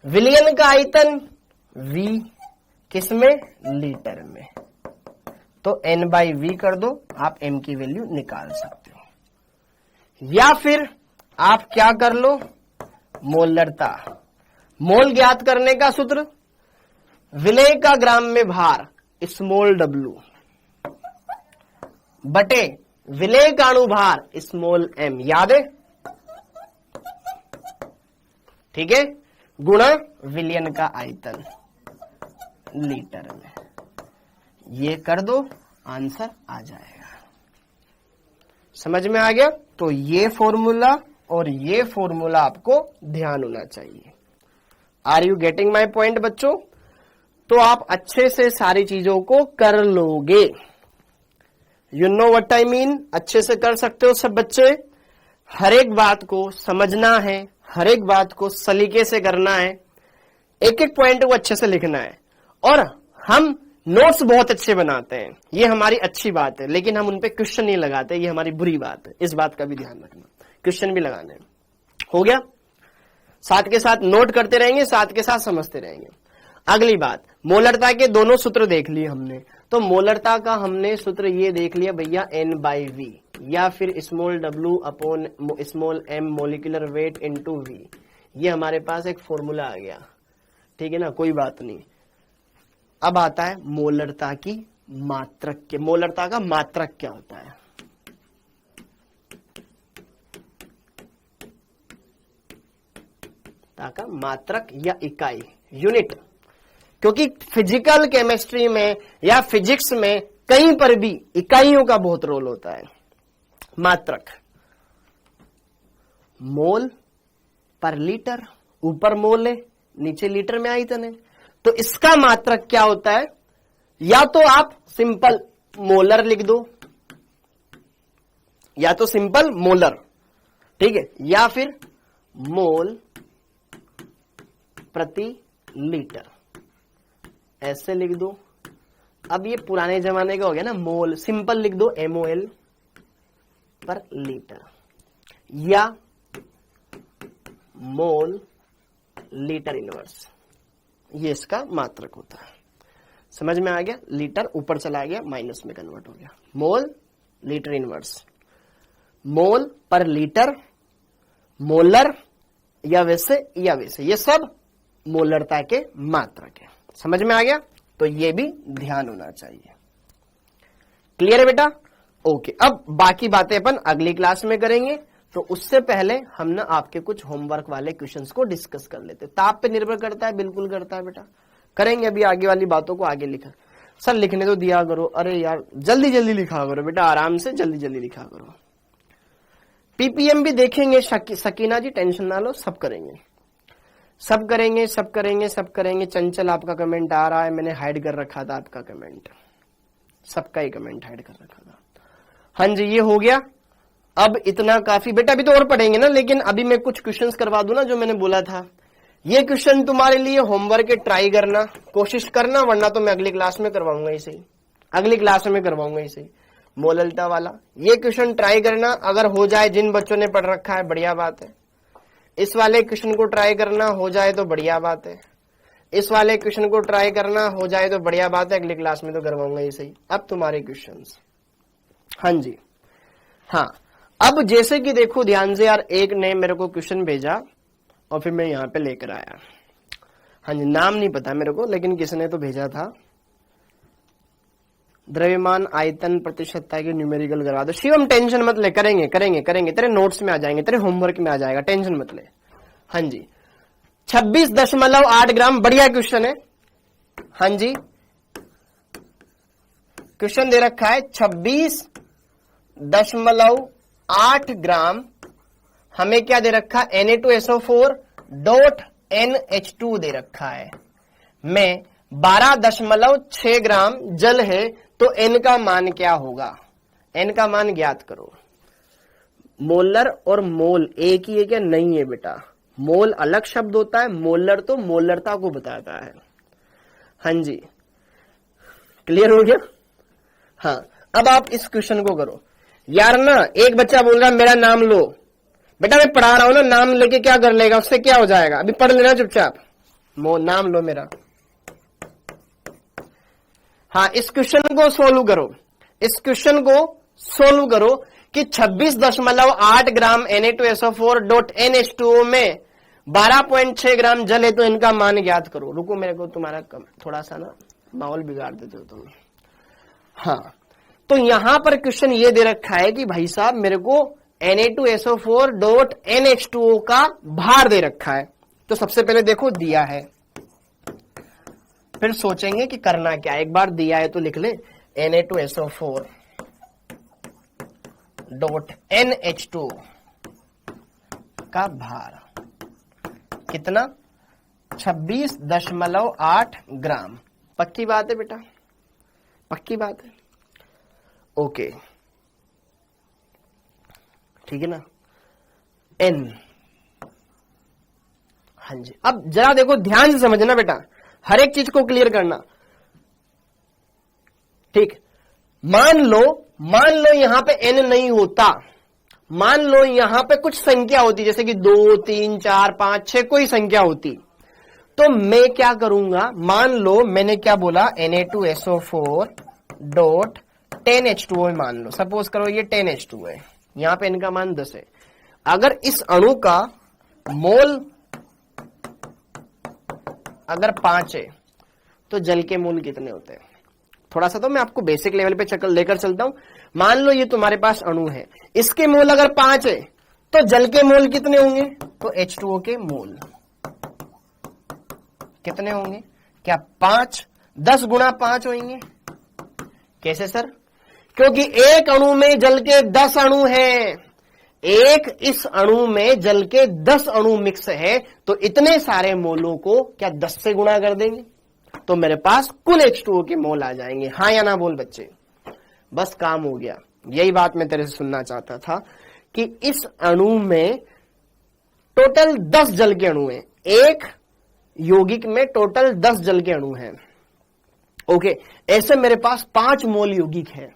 विलयन का आयतन V किसमें? लीटर में। तो N/V कर दो, आप M की वैल्यू निकाल सकते हो। या फिर आप क्या कर लो, मोलरता, मोल ज्ञात करने का सूत्र विलेय का ग्राम में भार स्मॉल w बटे विलेय का अणुभार स्मॉल m, याद है? ठीक है, गुणा विलयन का आयतन, लीटर में। ये कर दो, आंसर आ जाएगा। समझ में आ गया? तो ये फॉर्मूला और ये फॉर्मूला आपको ध्यान होना चाहिए। Are you getting my point बच्चों? तो आप अच्छे से सारी चीजों को कर लोगे। You know what I mean? अच्छे से कर सकते हो सब बच्चे। हर एक बात को समझना है, हर एक बात को सलीके से करना है, एक एक पॉइंट को अच्छे से लिखना है। और हम नोट्स बहुत अच्छे बनाते हैं, ये हमारी अच्छी बात है, लेकिन हम उनपे क्वेश्चन नहीं लगाते, ये हमारी बुरी बात है। इस बात का भी ध्यान रखना, क्वेश्चन भी लगाने हैं। हो गया? साथ के साथ नोट करते रहेंगे, साथ के साथ समझते रहेंगे। अगली बात, मोलरता के दोनों सूत्र देख लिए हमने। तो मोलरता का हमने सूत्र ये देख लिया भैया, N/V या फिर small w upon small m molecular weight into v। ये हमारे पास एक फॉर्मूला आ गया, ठीक है ना, कोई बात नहीं। अब आता है मोलरता की मात्रक के। मोलरता का मात्रक क्या होता है? का मात्रक या इकाई, यूनिट। क्योंकि फिजिकल केमिस्ट्री में या फिजिक्स में कहीं पर भी इकाइयों का बहुत रोल होता है। मात्रक, मोल पर लीटर, ऊपर मोल है, नीचे लीटर में आई तने। तो इसका मात्रक क्या होता है? या तो आप सिंपल मोलर लिख दो, या तो सिंपल मोलर, ठीक है, या फिर मोल प्रति लीटर, ऐसे लिख दो। अब ये पुराने जमाने का हो गया ना, मोल सिंपल लिख दो MOL पर लीटर, या मोल लीटर इनवर्स, ये इसका मात्रक होता है। समझ में आ गया? लीटर ऊपर चला गया, माइनस में कन्वर्ट हो गया। मोल लीटर इनवर्स, मोल पर लीटर, मोलर या वैसे या वैसे, ये सब मोलरता के मात्रक है। समझ में आ गया? तो ये भी ध्यान होना चाहिए। क्लियर है बेटा? ओके। अब बाकी बातें अपन अगली क्लास में करेंगे, तो उससे पहले हम ना आपके कुछ होमवर्क वाले क्वेश्चंस को डिस्कस कर लेते। तो आप पे निर्भर करता है, बिल्कुल करता है बेटा। करेंगे अभी आगे वाली बातों को आगे लिखा। सर लिखने तो दिया करो। अरे यार जल्दी जल्दी लिखा करो बेटा, आराम से जल्दी जल्दी लिखा करो। पीपीएम भी देखेंगे सकीना जी, टेंशन ना लो, सब करेंगे, सब करेंगे, सब करेंगे, सब करेंगे। चंचल आपका कमेंट आ रहा है, मैंने हाइड कर रखा था आपका कमेंट, सबका ही कमेंट हाइड कर रखा था। हाँ जी, ये हो गया। अब इतना काफी बेटा, अभी तो और पढ़ेंगे ना, लेकिन अभी मैं कुछ क्वेश्चंस करवा दूं ना जो मैंने बोला था। ये क्वेश्चन तुम्हारे लिए होमवर्क के, ट्राई करना, कोशिश करना, वरना तो मैं अगली क्लास में करवाऊंगा इसे ही, अगली क्लास में करवाऊंगा इसे ही, मोलरता वाला। ये क्वेश्चन ट्राई करना, अगर हो जाए, जिन बच्चों ने पढ़ रखा है बढ़िया बात है। इस वाले क्वेश्चन को ट्राई करना, हो जाए तो बढ़िया बात है। इस वाले क्वेश्चन को ट्राई करना, हो जाए तो बढ़िया बात है। अगली क्लास में तो करवाऊंगा इसे ही। अब तुम्हारे क्वेश्चंस, हाँ जी, हाँ। अब जैसे कि देखो ध्यान से यार, एक ने मेरे को क्वेश्चन भेजा और फिर मैं यहां पे लेकर आया। हाँ जी, नाम नहीं पता मेरे को, लेकिन किसने तो भेजा था। द्रव्यमान आयतन प्रतिशतता की न्यूमेरिकल करवा दो। शिवम टेंशन मत ले, करेंगे करेंगे करेंगे, तेरे नोट्स में आ जाएंगे, तेरे होमवर्क में आ जाएगा, टेंशन मत ले। हाँ जी, 26.8 ग्राम, बढ़िया क्वेश्चन है। हाँ जी, क्वेश्चन दे रखा है 26.8 ग्राम। हमें क्या दे रखा है? Na2SO4.NH2 दे रखा है। में 12.6 ग्राम जल है, तो N का मान क्या होगा? N का मान ज्ञात करो। मोलर और मोल एक ही है क्या? नहीं है बेटा, मोल अलग शब्द होता है, मोलर तो मोलरता को बताता है। हाँ जी, क्लियर हो गया? हाँ, अब आप इस क्वेश्चन को करो। यार ना, एक बच्चा बोल रहा है मेरा नाम लो। बेटा मैं पढ़ा रहा हूं ना, नाम लेके क्या कर लेगा, उससे क्या हो जाएगा? अभी पढ़ लेना चुपचाप। नाम लो मेरा। हाँ, इस क्वेश्चन को सोल्व करो, इस क्वेश्चन को सोल्व करो कि 26.8 ग्राम Na2SO4.NH2O में 12.6 ग्राम जल है, तो इनका मान ज्ञात करो। रुको, मेरे को तुम्हारा थोड़ा सा ना माहौल बिगाड़ देते हो तुम। हाँ, तो यहां पर क्वेश्चन ये दे रखा है कि भाई साहब मेरे को Na2SO4.NH2O का भार दे रखा है। तो सबसे पहले देखो दिया है, फिर सोचेंगे कि करना क्या है। एक बार दिया है तो लिख ले Na2SO4 डॉट NH2 का भार कितना 26.8 ग्राम। पक्की बात है बेटा, पक्की बात है। ओके ठीक है ना। N, हाँ जी। अब जरा देखो ध्यान से समझना बेटा, हर एक चीज को क्लियर करना। ठीक, मान लो यहां पे n नहीं होता, मान लो यहां पे कुछ संख्या होती, जैसे कि 2, 3, 4, 5, 6 कोई संख्या होती, तो मैं क्या करूंगा, मान लो मैंने क्या बोला Na2SO4 डॉट 10H2O मान लो, सपोज करो ये 10H2 है, यहां पे n का मान 10 है। अगर इस अणु का मोल अगर 5 है तो जल के मोल कितने होते हैं? थोड़ा सा तो मैं आपको बेसिक लेवल पे चक्कर लेकर चलता हूं। मान लो ये तुम्हारे पास अणु है, इसके मोल अगर 5 है तो जल के मोल कितने होंगे? तो H2O के मोल कितने होंगे? क्या 5 10 गुणा 5 होंगे? कैसे सर? क्योंकि एक अणु में जल के 10 अणु हैं, एक इस अणु में जल के 10 अणु मिक्स है, तो इतने सारे मोलों को क्या 10 से गुणा कर देंगे तो मेरे पास कुल H2O के मोल आ जाएंगे। हाँ या ना बोल बच्चे, बस काम हो गया। यही बात मैं तेरे से सुनना चाहता था कि इस अणु में टोटल 10 जल के अणु हैं, एक यौगिक में टोटल 10 जल के अणु हैं। ओके, ऐसे मेरे पास 5 मोल यौगिक है,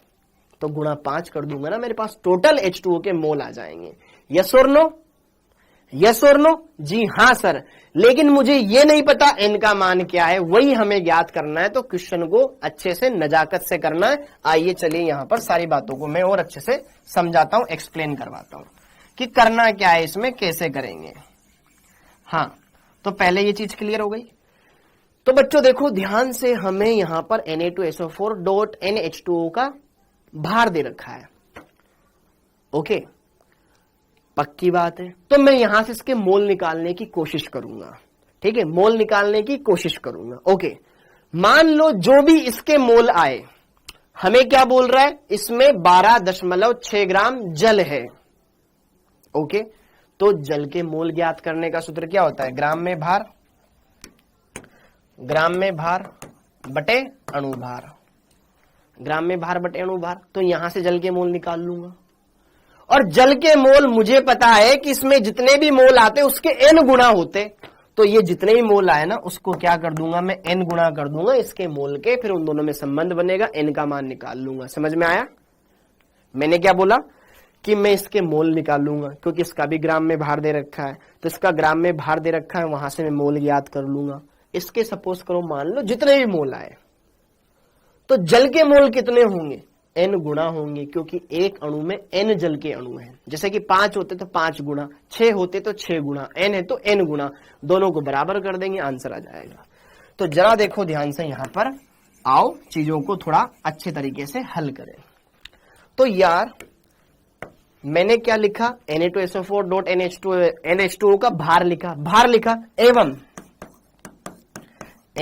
तो गुणा 5 कर दूंगा ना, मेरे पास टोटल H2O के मोल आ जाएंगे। यस और नो? यस और नो? जी हाँ सर, लेकिन मुझे ये नहीं पता n का मान क्या है, वही हमें ज्ञात करना है। तो क्वेश्चन को अच्छे से नजाकत से करना है। आइए चलिए यहां पर सारी बातों को मैं और अच्छे से समझाता हूं, एक्सप्लेन करवाता हूं कि करना क्या है, इसमें कैसे करेंगे। हाँ, तो पहले ये चीज क्लियर हो गई। तो बच्चों देखो ध्यान से, हमें यहां पर Na2SO4 डॉट NH2O का भार दे रखा है। ओके, पक्की बात है। तो मैं यहां से इसके मोल निकालने की कोशिश करूंगा। ठीक है, मोल निकालने की कोशिश करूंगा। ओके, मान लो जो भी इसके मोल आए, हमें क्या बोल रहा है, इसमें 12.6 ग्राम जल है। ओके, तो जल के मोल ज्ञात करने का सूत्र क्या होता है? ग्राम में भार, ग्राम में भार बटे अणु भार, ग्राम में भार बटे अणु भार। तो यहां से जल के मोल निकाल लूंगा, और जल के मोल मुझे पता है कि इसमें जितने भी मोल आते उसके n गुना होते, तो ये जितने भी मोल आए ना उसको क्या कर दूंगा मैं, n गुना कर दूंगा इसके मोल के, फिर उन दोनों में संबंध बनेगा, n का मान निकाल लूंगा। समझ में आया? मैंने क्या बोला कि मैं इसके मोल निकाल लूंगा, क्योंकि इसका भी ग्राम में भार दे रखा है, तो इसका ग्राम में भार दे रखा है, वहां से मैं मोल ज्ञात कर लूंगा। इसके सपोज करो मान लो जितने भी मोल आए, तो जल के मोल कितने होंगे? n गुणा होंगे, क्योंकि एक अणु में n जल के अणु हैं। जैसे कि 5 होते तो 5 गुणा, 6 होते तो 6 गुणा, n है तो n गुणा, दोनों को बराबर कर देंगे, आंसर आ जाएगा। तो जरा देखो ध्यान से, यहां पर आओ चीजों को थोड़ा अच्छे तरीके से हल करें। तो यार मैंने क्या लिखा, Na2SO4 डॉट NH2O का भार लिखा, भार लिखा, एवं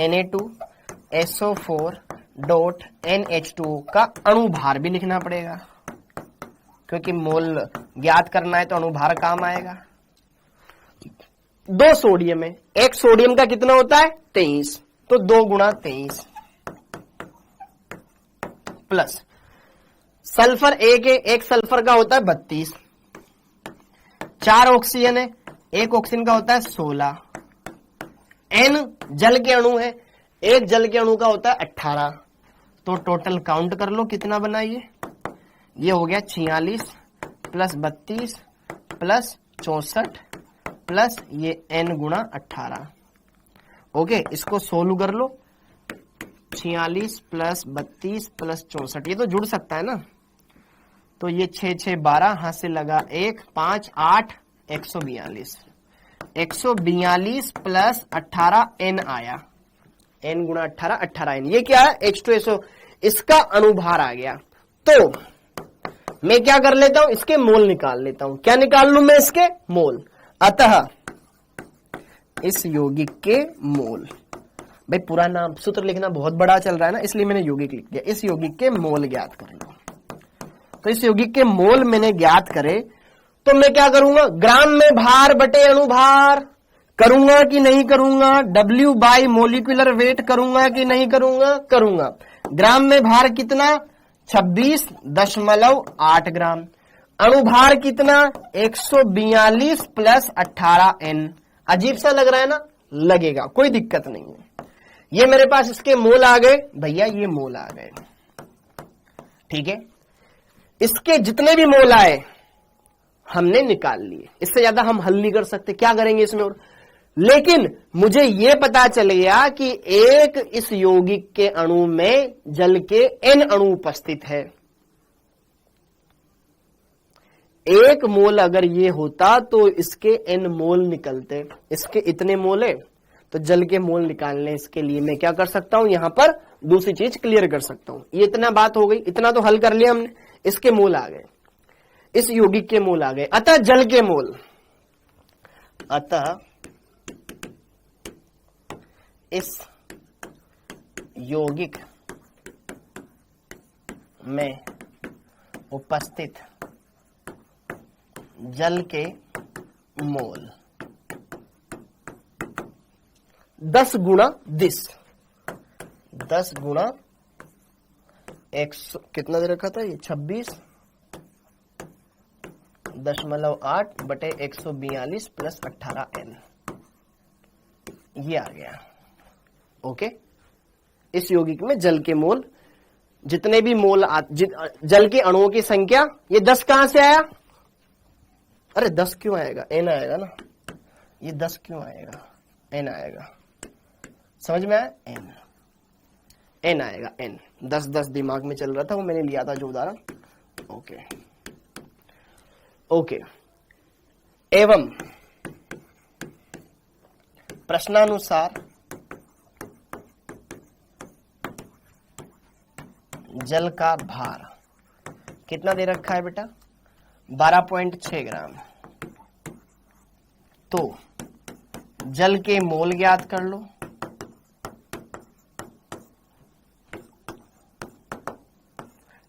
Na2SO4 डॉट NH2O का अणु भार भी लिखना पड़ेगा, क्योंकि मोल ज्ञात करना है तो अणु भार काम आएगा। 2 सोडियम है, एक सोडियम का कितना होता है? 23, तो 2 गुणा 23 प्लस सल्फर एक है, एक सल्फर का होता है 32, 4 ऑक्सीजन है, एक ऑक्सीजन का होता है 16, n जल के अणु है, एक जल के अणु का होता है 18, तो टोटल काउंट कर लो कितना बना ये हो गया 46 प्लस 32 प्लस 64 प्लस ये n गुणा 18। ओके, इसको सोल्व कर लो, 46 प्लस 32 प्लस 64, ये तो जुड़ सकता है ना, तो ये 6 6 12, हाथ से लगा 1 5 8 142, 142 प्लस 18 n आया, n गुणा 18 18 n, ये क्या है? H2SO, इसका अणुभार आ गया। तो मैं क्या कर लेता हूं, इसके मोल निकाल लेता हूं। क्या निकाल लूं मैं? इसके मोल। अतः इस यौगिक के मोल, भाई पूरा नाम सूत्र लिखना बहुत बड़ा चल रहा है ना, इसलिए मैंने यौगिक लिख दिया। इस यौगिक के मोल ज्ञात कर लो। तो इस यौगिक के मोल मैंने ज्ञात करे तो मैं क्या करूंगा, ग्राम में भार बटे अणुभार करूंगा कि नहीं करूंगा, W बाई मोलिकुलर वेट करूंगा कि नहीं करूंगा, करूंगा। ग्राम में भार कितना, 26.8 ग्राम। अणुभार कितना, 142 प्लस 18 N। अजीब सा लग रहा है ना, लगेगा, कोई दिक्कत नहीं है। ये मेरे पास इसके मोल आ गए भैया, ये मोल आ गए, ठीक है। इसके जितने भी मोल आए हमने निकाल लिए, इससे ज्यादा हम हल नहीं कर सकते, क्या करेंगे इसमें और। लेकिन मुझे यह पता चल गया कि एक इस यौगिक के अणु में जल के N अणु उपस्थित है। एक मोल अगर ये होता तो इसके N मोल निकलते, इसके इतने मोल है तो जल के मोल निकालने इसके लिए मैं क्या कर सकता हूं, यहां पर दूसरी चीज क्लियर कर सकता हूं। ये इतना बात हो गई, इतना तो हल कर लिया हमने। इसके मोल आ गए, इस यौगिक के मोल आ गए। अतः जल के मोल, अतः इस यौगिक में उपस्थित जल के मोल 10 गुणा 10 गुणा 100 कितना दे रखा था ये, 26.8 बटे 142 प्लस 18 N, ये आ गया। ओके, इस यौगिक में जल के मोल, जितने भी मोल जल के अणुओं की संख्या, ये 10 कहां से आया, अरे 10 क्यों आएगा, N आएगा ना, ये 10 क्यों आएगा, N आएगा, समझ में आया, N आएगा, N। 10 दिमाग में चल रहा था, वो मैंने लिया था जो उदाहरण। ओके, एवं प्रश्नानुसार जल का भार कितना दे रखा है बेटा, 12.6 ग्राम। तो जल के मोल ज्ञात कर लो।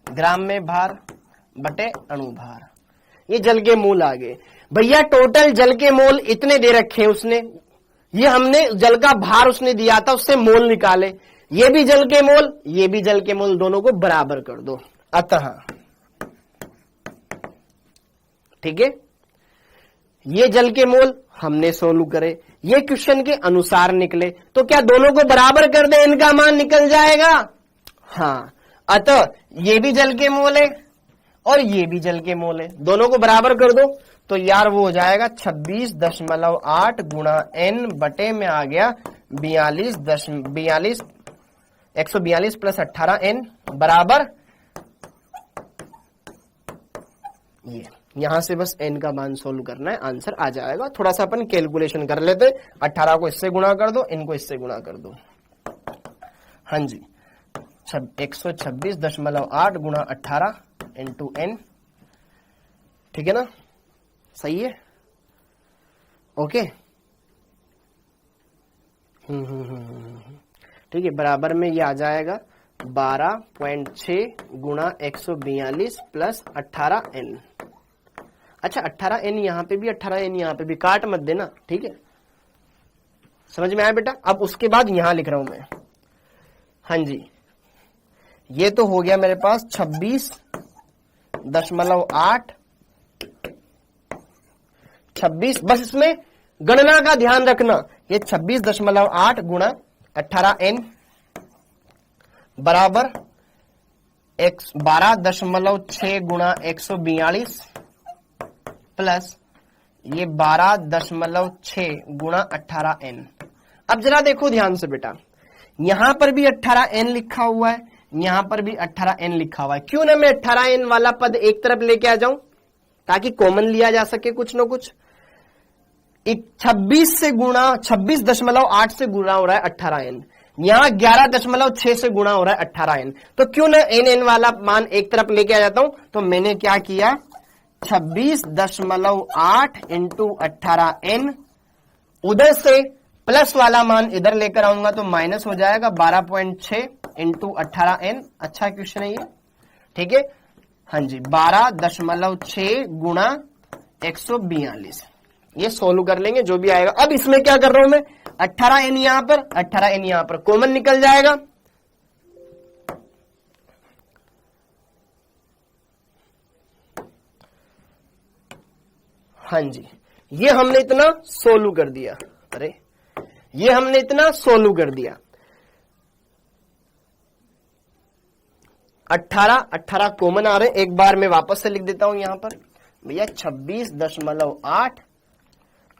ग्राम में भार बटे अणु भार, ये जल के मोल आ गए भैया। टोटल जल के मोल इतने दे रखे हैं उसने, ये हमने जल का भार उसने दिया था, उससे मोल निकाले। ये भी जल के मोल, ये भी जल के मोल, दोनों को बराबर कर दो। अतः ठीक है, ये जल के मोल हमने सोल्व करे, ये क्वेश्चन के अनुसार निकले, तो क्या दोनों को बराबर कर दे, इनका मान निकल जाएगा। हाँ, अतः ये भी जल के मोल है और ये भी जल के मोल है, दोनों को बराबर कर दो। तो यार वो हो जाएगा 26.8 गुणा N बटे में आ गया 142 प्लस 18 N बराबर, ये यहां से बस N का मान सोल्व करना है, आंसर आ जाएगा। थोड़ा सा अपन कैलकुलेशन कर लेते, 18 को इससे गुणा कर दो, इनको इससे गुणा कर दो। हाँ जी, 126.8 गुणा 18 इंटू N, ठीक है ना, सही है। ओके, ठीक है, बराबर में ये आ जाएगा 12.6 गुणा 142 प्लस 18 N। अच्छा, 18 N यहां पे भी, 18 N यहां पे भी, काट मत देना, ठीक है, समझ में आया बेटा। अब उसके बाद यहां लिख रहा हूं मैं, हाँ जी, ये तो हो गया मेरे पास 26.8, 26, बस इसमें गणना का ध्यान रखना, ये 26.8 गुणा 18 N बराबर 12.6 गुणा 142 प्लस ये 12.6 गुणा 18 N। अब जरा देखो ध्यान से बेटा, यहां पर भी 18 N लिखा हुआ है, यहां पर भी 18 N लिखा हुआ है। क्यों ना मैं 18 N वाला पद एक तरफ लेके आ जाऊं, ताकि कॉमन लिया जा सके कुछ ना कुछ। 26 से गुणा 26.8 से गुणा हो रहा है 18 N, यहां 11.6 से गुणा हो रहा है 18 N। तो क्यों ना N वाला मान एक तरफ लेके आ जाता हूं। तो मैंने क्या किया, 26.8 इंटू 18 N, उधर से प्लस वाला मान इधर लेकर आऊंगा तो माइनस हो जाएगा 12.6 इंटू 18n। अच्छा क्वेश्चन है ये, ठीक है। हाँ जी, 12.6 गुणा 142, ये सोल्व कर लेंगे जो भी आएगा। अब इसमें क्या कर रहा हूं मैं, 18n यहां पर, 18n यहां पर कॉमन निकल जाएगा। हाँ जी, ये हमने इतना सोल्व कर दिया। अरे ये हमने इतना सोल्व कर दिया। 18 कॉमन आ रहे हैं, एक बार मैं वापस से लिख देता हूं यहां पर भैया 26.8,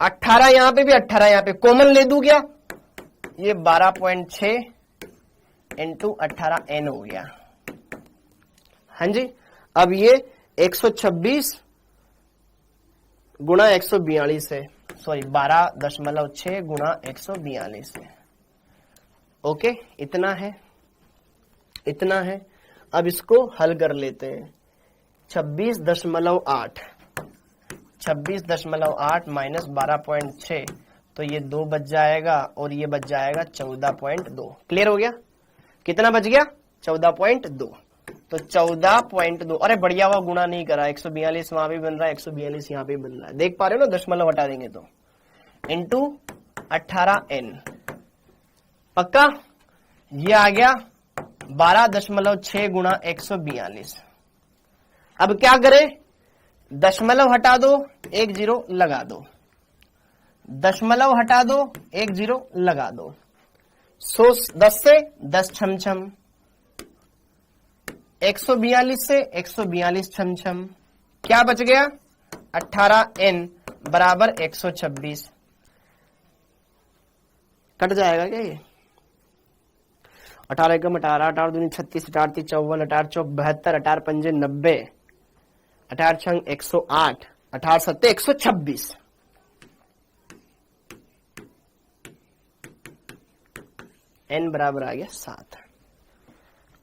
18 यहां पे भी 18 यहां पे कॉमन ले दूं क्या, ये 12.6 इंटू 18n हो गया। हाँ जी, अब ये 126 गुणा 142 है, सॉरी 12.6 गुणा 142 है। ओके, इतना है, इतना है। अब इसको हल कर लेते हैं। 26.8 माइनस 12.6, तो ये 2 बच जाएगा और ये बच जाएगा 14.2। क्लियर हो गया, कितना बच गया 14.2। तो 14.2, अरे बढ़िया हुआ गुणा नहीं करा, 142 वहां भी बन रहा है, 142 यहां पे बन रहा है, देख पा रहे हो ना, दशमलव हटा देंगे तो, इंटू 18n। पक्का, ये आ गया 12.6 गुणा 142। अब क्या करें, दशमलव हटा दो, एक जीरो लगा दो, दशमलव हटा दो, एक जीरो लगा दो। 10 से 10 छम, 142 से 142 छम, क्या बच गया 18n बराबर 126। कट जाएगा क्या ये, 18 एकम 18, 18 दूनी 36, 18 तीन 54, 18 चौक 72, 18 पंजे 90, 18 छंग 108, 18 सत्ते 126। n बराबर आ गया 7।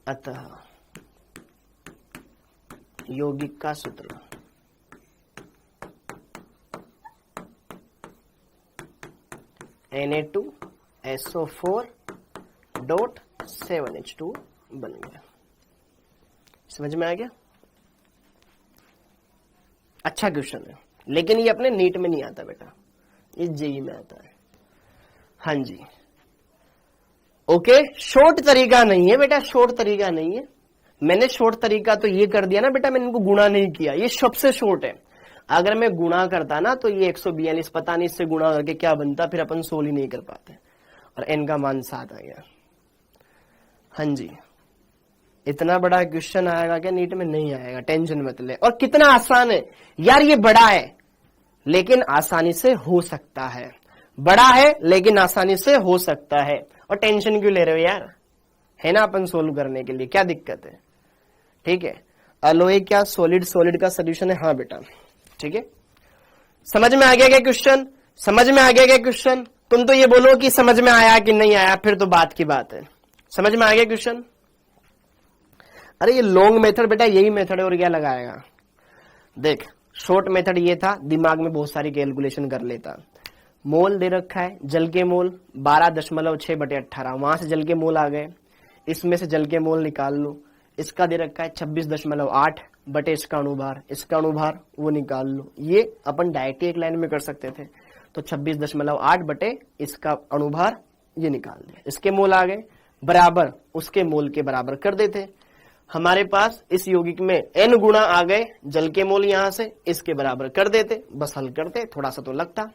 अतः यौगिक का सूत्र Na2SO4.7H2 बन गया। समझ में आ गया, अच्छा क्वेश्चन है, लेकिन ये अपने नीट में नहीं आता बेटा, ये जेई में आता है। हाँ जी, ओके, शॉर्ट तरीका नहीं है बेटा, शॉर्ट तरीका नहीं है। मैंने शॉर्ट तरीका तो ये कर दिया ना बेटा, मैंने इनको गुणा नहीं किया, ये सबसे शॉर्ट है। अगर मैं गुणा करता ना तो ये 142, पता नहीं इससे गुणा करके क्या बनता, फिर अपन सोल्व ही नहीं कर पाते, और n का मान 7 आ गया। हाँ जी, इतना बड़ा क्वेश्चन आएगा क्या नीट में, नहीं आएगा, टेंशन मत ले। और कितना आसान है यार, ये बड़ा है लेकिन आसानी से हो सकता है, बड़ा है लेकिन आसानी से हो सकता है। और टेंशन क्यों ले रहे हो यार, है ना, अपन सोल्व करने के लिए, क्या दिक्कत है, ठीक है। अलोए क्या सॉलिड का सोल्यूशन है, हाँ बेटा, ठीक है। समझ में आ गया क्या क्वेश्चन, समझ में आ गया क्या क्वेश्चन, तुम तो ये बोलो कि समझ में आया कि नहीं आया, फिर तो बात की बात है। समझ में आ गया क्वेश्चन, अरे ये लॉन्ग मेथड बेटा यही मेथड है, और क्या लगाएगा। देख, शॉर्ट मेथड ये था, दिमाग में बहुत सारी कैलकुलेशन कर लेता। मोल दे रखा है, जल के मोल 12.6/18, वहां से जल के मोल आ गए, इसमें से जल के मोल निकाल लो। इसका दे रखा है 26.8 बटे इसका अणुभार वो निकाल लो। ये अपन डायरेक्ट एक लाइन में कर सकते थे, तो 26.8 बटे इसका अणुभार ये निकाल दिया। इसके मोल आ गए, बराबर उसके मोल के बराबर कर देते। हमारे पास इस यौगिक में n गुणा आ गए जल के मोल, यहां से इसके बराबर कर देते, बस हल करते, थोड़ा सा तो लगता,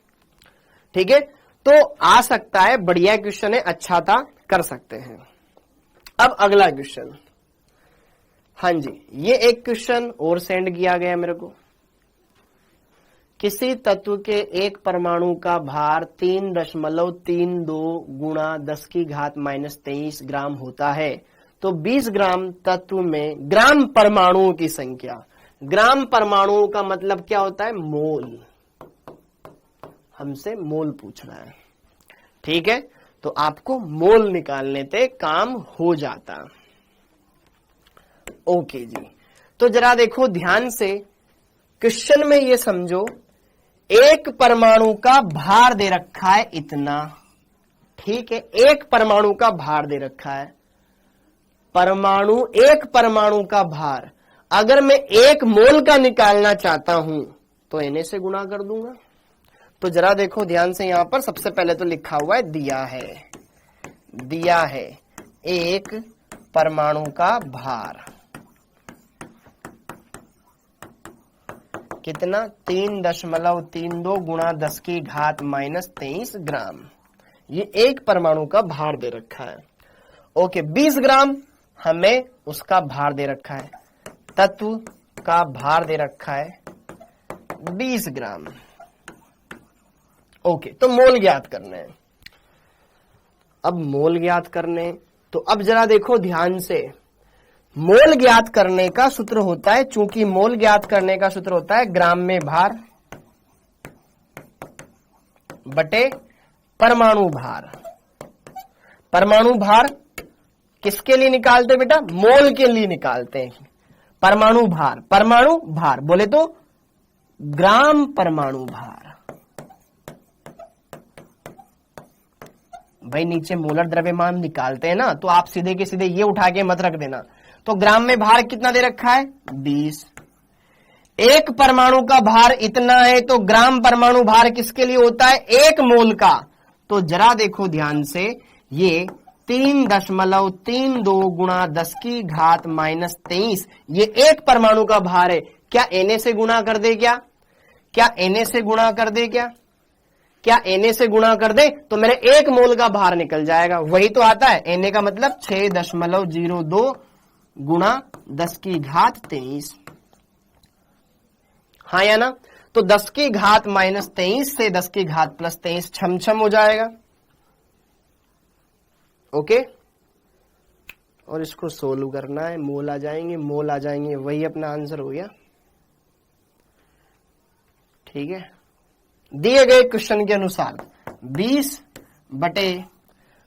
ठीक है। तो आ सकता है, बढ़िया क्वेश्चन है, अच्छा था, कर सकते हैं। अब अगला क्वेश्चन, हाँ जी, ये एक क्वेश्चन और सेंड किया गया मेरे को। किसी तत्व के एक परमाणु का भार 3.32 गुणा 10⁻⁻23 ग्राम होता है, तो 20 ग्राम तत्व में ग्राम परमाणुओं की संख्या। ग्राम परमाणुओं का मतलब क्या होता है, मोल, हमसे मोल पूछ रहा है, ठीक है। तो आपको मोल निकालने पे काम हो जाता। ओके जी, तो जरा देखो ध्यान से, क्वेश्चन में ये समझो, एक परमाणु का भार दे रखा है इतना, ठीक है, एक परमाणु का भार दे रखा है, एक परमाणु का भार अगर मैं 1 मोल का निकालना चाहता हूं तो Na से गुणा कर दूंगा। तो जरा देखो ध्यान से, यहां पर सबसे पहले तो लिखा हुआ है दिया है एक परमाणु का भार कितना, 3.32 गुणा 10 की घात -23 ग्राम। ये एक परमाणु का भार दे रखा है। ओके, 20 ग्राम हमें उसका भार दे रखा है, तत्व का भार दे रखा है 20 ग्राम। ओके, तो मोल ज्ञात करने हैं। अब मोल ज्ञात करने, तो अब जरा देखो ध्यान से, मोल ज्ञात करने का सूत्र होता है, चूंकि मोल ज्ञात करने का सूत्र होता है ग्राम में भार बटे परमाणु भार। परमाणु भार किसके लिए निकालते हैं बेटा? मोल के लिए निकालते हैं। परमाणु भार बोले तो ग्राम परमाणु भार। भाई नीचे मोलर द्रव्यमान निकालते हैं ना, तो आप सीधे के सीधे ये उठा के मत रख देना। तो ग्राम में भार कितना दे रखा है? 20। एक परमाणु का भार इतना है, तो ग्राम परमाणु भार किसके लिए होता है? 1 मोल का। तो जरा देखो ध्यान से, ये 3.32 गुणा 10 की घात -23, ये एक परमाणु का भार है। क्या Na से गुणा कर दे? क्या Na से गुणा कर दे? क्या Na से गुणा कर दे तो मेरे 1 मोल का भार निकल जाएगा। वही तो आता है, Na का मतलब 6.02 गुणा 10 की घात 23। हाँ या ना? तो 10 की घात -23 से 10 की घात +23 छम हो जाएगा। ओके, और इसको सोल्व करना है। मोल आ जाएंगे, वही अपना आंसर हो गया। ठीक है, दिए गए क्वेश्चन के अनुसार 20 बटे,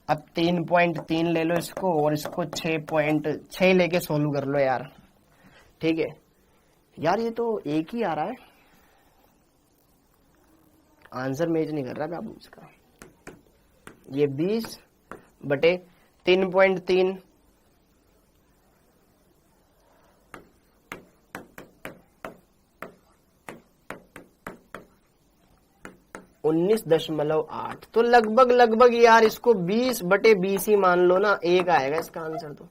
अब 3.3 ले लो इसको, और इसको 6.6 लेके सोल्व कर लो यार। ठीक है यार, ये तो एक ही आ रहा है, आंसर मैच नहीं कर रहा बाबू इसका। ये 20 बटे 3.3, 19.8, तो लगभग यार इसको 20 बटे 20 ही मान लो ना, 1 आएगा इसका आंसर। तो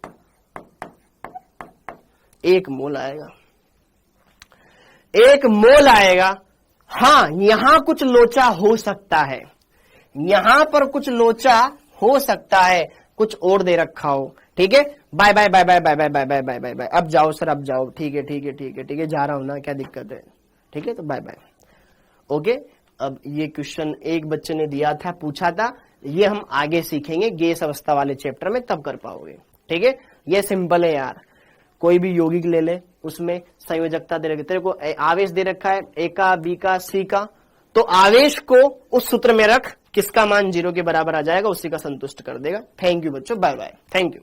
1 मोल आएगा, 1 मोल आएगा। हाँ, यहां कुछ लोचा हो सकता है, यहां पर कुछ लोचा हो सकता है, कुछ और दे रखा हो। ठीक है, bye bye bye bye bye bye bye bye bye bye bye. अब जाओ सर, अब जाओ। ठीक है, जा रहा हूं ना, क्या दिक्कत है? ठीक है, तो बाय बाय। ओके, अब ये क्वेश्चन एक बच्चे ने दिया था, पूछा था, ये हम आगे सीखेंगे गैस अवस्था वाले चैप्टर में, तब कर पाओगे। ठीक है, ये सिंपल है यार। कोई भी यौगिक ले ले, उसमें संयोजकता दे रखी, तेरे को आवेश दे रखा है A का, B का, C का, तो आवेश को उस सूत्र में रख, किसका मान 0 के बराबर आ जाएगा, उसी का संतुष्ट कर देगा। थैंक यू बच्चों, बाय बाय, थैंक यू।